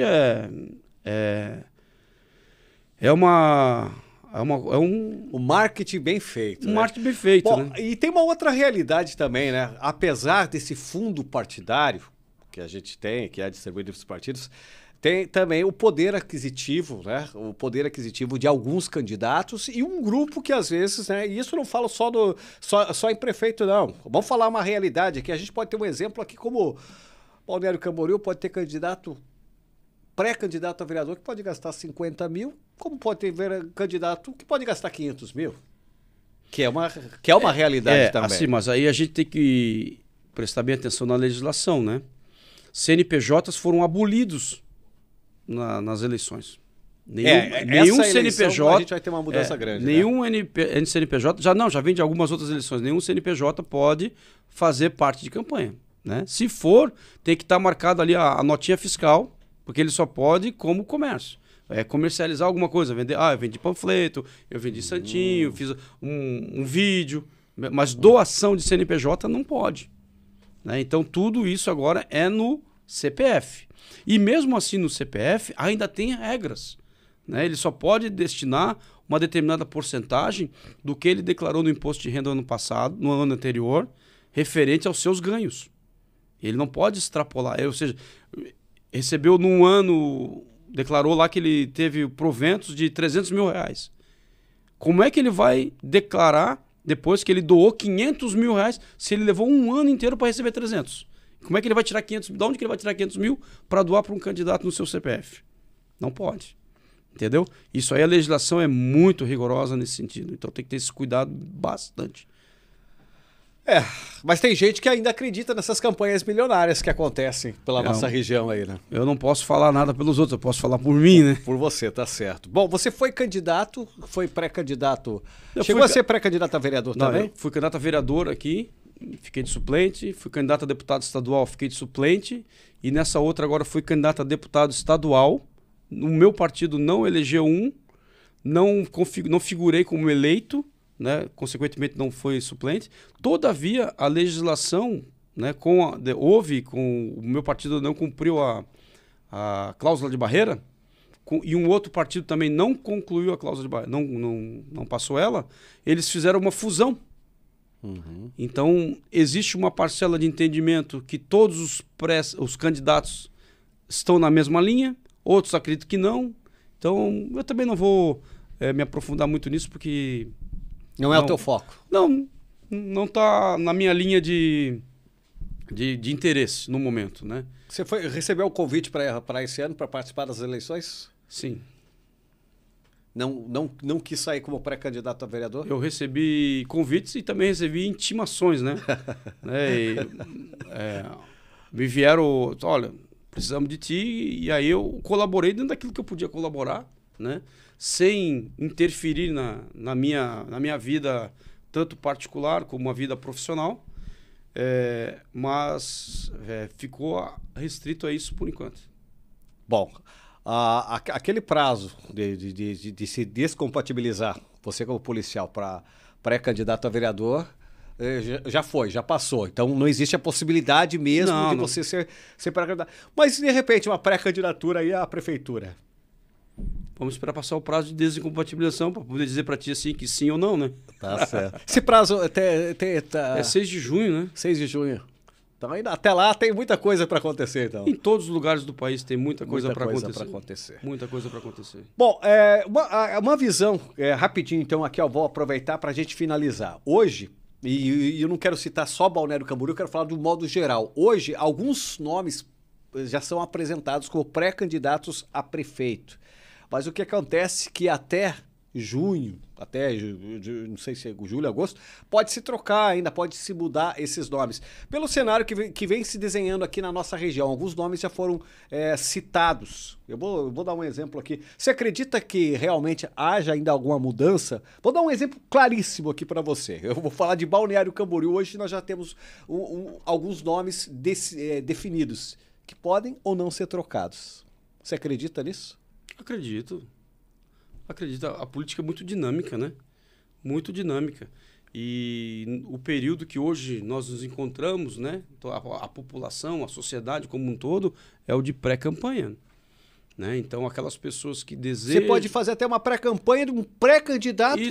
é um marketing bem feito. Um marketing bem feito, Bom, né? E tem uma outra realidade também, né? Apesar desse fundo partidário que a gente tem, que é distribuído para os partidos, tem também o poder aquisitivo, né? O poder aquisitivo de alguns candidatos e um grupo que às vezes, né? E isso não falo só em prefeito, não. Vamos falar uma realidade aqui. A gente pode ter um exemplo aqui como Balneário Camboriú pode ter pré-candidato a vereador que pode gastar 50 mil, como pode ter candidato que pode gastar 500 mil. Que é uma realidade também. Assim, mas aí a gente tem que prestar bem atenção na legislação, né? CNPJs foram abolidos nas eleições. Nenhum CNPJ, a gente vai ter uma mudança grande. Nenhum CNPJ, já vem de algumas outras eleições, nenhum CNPJ pode fazer parte de campanha. Né? Se for, tem que estar marcado ali a notinha fiscal, porque ele só pode como comércio. Comercializar alguma coisa, vender, eu vendi panfleto, eu vendi santinho, fiz um vídeo, mas doação de CNPJ não pode. Né? Então tudo isso agora é no CPF. E mesmo assim no CPF ainda tem regras. Né? Ele só pode destinar uma determinada porcentagem do que ele declarou no imposto de renda no ano passado, no ano anterior, referente aos seus ganhos. Ele não pode extrapolar, ou seja, recebeu num ano, declarou lá que ele teve proventos de 300 mil reais. Como é que ele vai declarar depois que ele doou 500 mil reais se ele levou um ano inteiro para receber 300? Como é que ele vai tirar 500 mil? De onde que ele vai tirar 500 mil para doar para um candidato no seu CPF? Não pode. Entendeu? Isso aí a legislação é muito rigorosa nesse sentido. Então tem que ter esse cuidado bastante. Mas tem gente que ainda acredita nessas campanhas milionárias que acontecem pela nossa região aí, né? Eu não posso falar nada pelos outros, eu posso falar por mim, né? Por você, tá certo. Bom, você foi candidato, foi pré-candidato. Chegou a ser pré-candidato a vereador também? Fui candidato a vereador aqui, fiquei de suplente. Fui candidato a deputado estadual, fiquei de suplente. E nessa outra agora fui candidato a deputado estadual. O meu partido não elegeu não figurei como eleito. Né? Consequentemente não foi suplente. Todavia a legislação, né, o meu partido não cumpriu a cláusula de barreira e um outro partido também não concluiu a cláusula de barreira, não passou ela, eles fizeram uma fusão. Então existe uma parcela de entendimento que todos os candidatos estão na mesma linha, outros acreditam que não. Então eu também não vou me aprofundar muito nisso porque não é o teu foco? Não está na minha linha de interesse no momento, né? Você recebeu o convite para esse ano, para participar das eleições? Sim. Não quis sair como pré-candidato a vereador? Eu recebi convites e também recebi intimações, né? Me vieram, olha, precisamos de ti, e aí eu colaborei dentro daquilo que eu podia colaborar, né? Sem interferir na minha vida, tanto particular como a vida profissional, mas ficou restrito a isso por enquanto. Bom, aquele prazo de se descompatibilizar, você como policial, para pré-candidato a vereador, já passou. Então não existe a possibilidade mesmo de você ser pré-candidato. Mas de repente uma pré-candidatura aí à prefeitura. Vamos esperar passar o prazo de desincompatibilização para poder dizer para ti assim que sim ou não, né? Tá certo. Esse prazo é 6 de junho, né? 6 de junho. Então ainda até lá tem muita coisa para acontecer, então. Em todos os lugares do país tem muita coisa para acontecer. acontecer. Muita coisa para acontecer. Bom, uma visão, rapidinho, então, aqui eu vou aproveitar para a gente finalizar. Hoje, e eu não quero citar só Balneário Camboriú, eu quero falar de um modo geral. Hoje, alguns nomes já são apresentados como pré-candidatos a prefeito. Mas o que acontece é que até junho, não sei se é julho, agosto, pode se trocar ainda, pode se mudar esses nomes. Pelo cenário que vem se desenhando aqui na nossa região, alguns nomes já foram citados. Eu vou dar um exemplo aqui. Você acredita que realmente haja ainda alguma mudança? Vou dar um exemplo claríssimo aqui para você. Eu vou falar de Balneário Camboriú. Hoje nós já temos alguns nomes definidos que podem ou não ser trocados. Você acredita nisso? Acredito. A política é muito dinâmica, né? Muito dinâmica. E o período que hoje nós nos encontramos, né? A população, a sociedade como um todo, é o de pré-campanha. Né? Então, aquelas pessoas que desejam... Você pode fazer até uma pré-campanha de um pré-candidato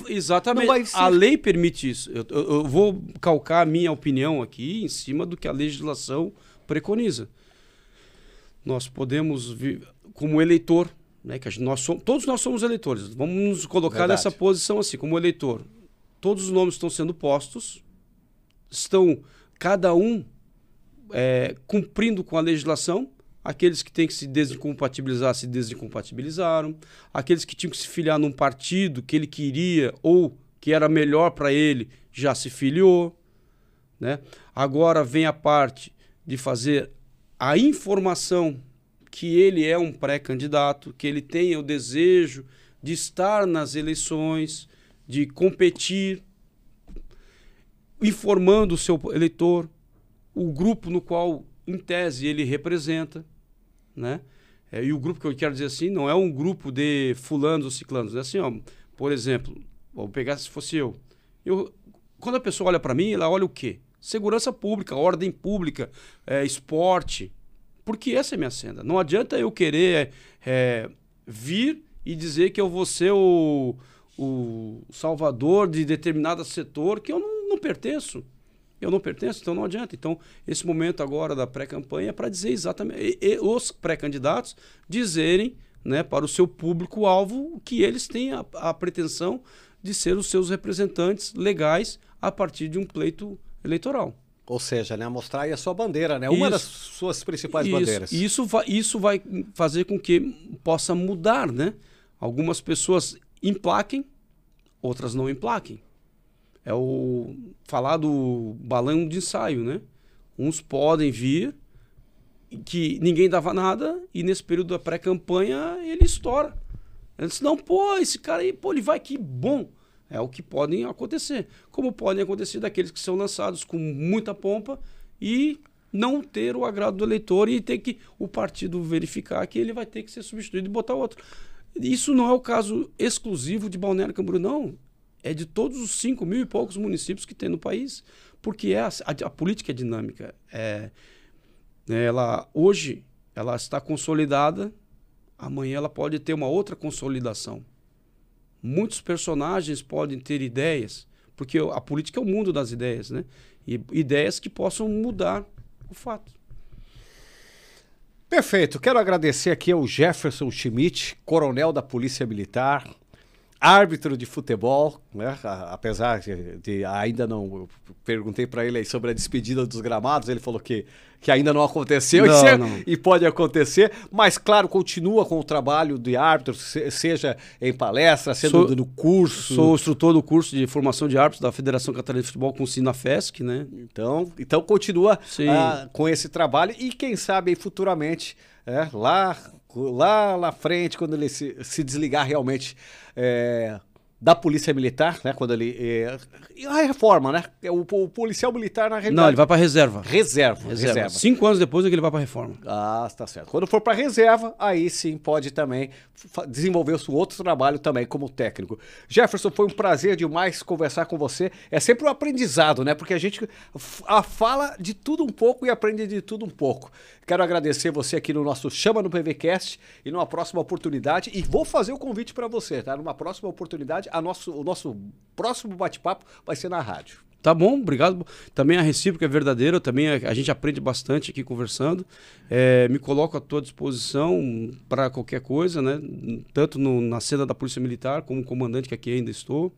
exatamente. Não vai ser. A lei permite isso. Eu vou calcar a minha opinião aqui em cima do que a legislação preconiza. Nós podemos, como eleitor... Né, que todos nós somos eleitores. Vamos nos colocar nessa posição assim, como eleitor. Todos os nomes estão sendo postos, estão cada um cumprindo com a legislação. Aqueles que têm que se desincompatibilizar se desincompatibilizaram. Aqueles que tinham que se filiar num partido que ele queria ou que era melhor para ele já se filiou. Né? Agora vem a parte de fazer a informação que ele é um pré-candidato, que ele tenha o desejo de estar nas eleições, de competir, informando o seu eleitor, o grupo no qual, em tese, ele representa. Né? E o grupo que eu quero dizer assim, não é um grupo de fulanos ou ciclanos. É assim, ó, por exemplo, vou pegar se fosse eu. Quando a pessoa olha para mim, ela olha o quê? Segurança pública, ordem pública, esporte. Porque essa é a minha senda. Não adianta eu querer vir e dizer que eu vou ser o salvador de determinado setor que eu não pertenço. Eu não pertenço, então não adianta. Então, esse momento agora da pré-campanha é para dizer exatamente... os pré-candidatos dizerem, né, para o seu público-alvo que eles têm a pretensão de ser os seus representantes legais a partir de um pleito eleitoral. Ou seja, né, mostrar aí a sua bandeira, né? Uma das suas principais bandeiras. Isso vai fazer com que possa mudar, né? Algumas pessoas emplaquem, outras não emplaquem. É o falar do balão de ensaio, né? Uns podem vir, que ninguém dava nada, e nesse período da pré-campanha ele estoura. Eles não, esse cara aí, ele vai, que bom. É o que pode acontecer. Como podem acontecer daqueles que são lançados com muita pompa e não ter o agrado do eleitor e ter que o partido verificar que ele vai ter que ser substituído e botar outro. Isso não é o caso exclusivo de Balneário Camboriú, não. É de todos os 5 mil e poucos municípios que tem no país, porque a política é dinâmica. Hoje ela está consolidada, amanhã ela pode ter uma outra consolidação. Muitos personagens podem ter ideias, porque a política é o mundo das ideias, né? E ideias que possam mudar o fato. Perfeito. Quero agradecer aqui ao Jefferson Schmidt, coronel da Polícia Militar, árbitro de futebol, né? Apesar de ainda não... Eu perguntei para ele aí sobre a despedida dos gramados, ele falou que ainda não aconteceu e pode acontecer, mas claro, continua com o trabalho de árbitro, seja em palestra, sendo no curso. Sou instrutor do curso de formação de árbitros da Federação Catarinense de Futebol com o Sinafesc, né? Então continua com esse trabalho e quem sabe aí, futuramente, lá na frente, quando ele se desligar realmente da Polícia Militar, né? Quando ele... a reforma, né? O policial militar, na realidade... Não, ele vai para reserva. Reserva. 5 anos depois é que ele vai para reforma. Ah, tá certo. Quando for para reserva, aí sim pode também desenvolver o seu outro trabalho também como técnico. Jefferson, foi um prazer demais conversar com você. É sempre um aprendizado, né? Porque a gente fala de tudo um pouco e aprende de tudo um pouco. Quero agradecer você aqui no nosso Chama no PVCast e numa próxima oportunidade. E vou fazer o convite para você, tá? Numa próxima oportunidade, o nosso próximo bate-papo vai ser na rádio. Tá bom, obrigado. Também a recíproca é verdadeira, também a gente aprende bastante aqui conversando. Me coloco à tua disposição para qualquer coisa, né? Tanto na cena da Polícia Militar, como comandante, que aqui ainda estou.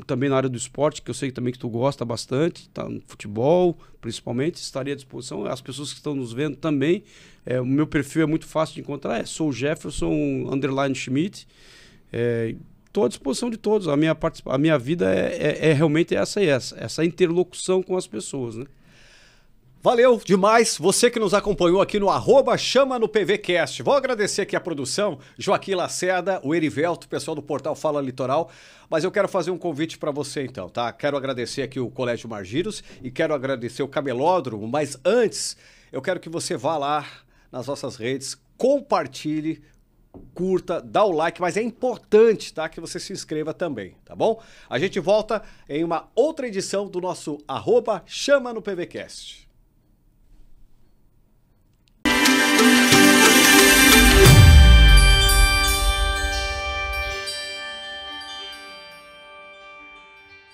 Também na área do esporte, que eu sei também que tu gosta bastante, tá? No futebol, principalmente, estaria à disposição. As pessoas que estão nos vendo também. O meu perfil é muito fácil de encontrar, sou Jefferson _Schmidt. Estou à disposição de todos. A minha vida é realmente essa interlocução com as pessoas, né? Valeu demais você que nos acompanhou aqui no @chama no PVcast. Vou agradecer aqui a produção, Joaquim Lacerda, o Erivelto, o pessoal do portal Fala Litoral, mas eu quero fazer um convite para você então, tá? Quero agradecer aqui o Colégio Margiros e quero agradecer o Camelódromo, mas antes eu quero que você vá lá nas nossas redes, compartilhe, curta, dá o like, mas é importante, tá, que você se inscreva também, tá bom? A gente volta em uma outra edição do nosso @chama no PVcast.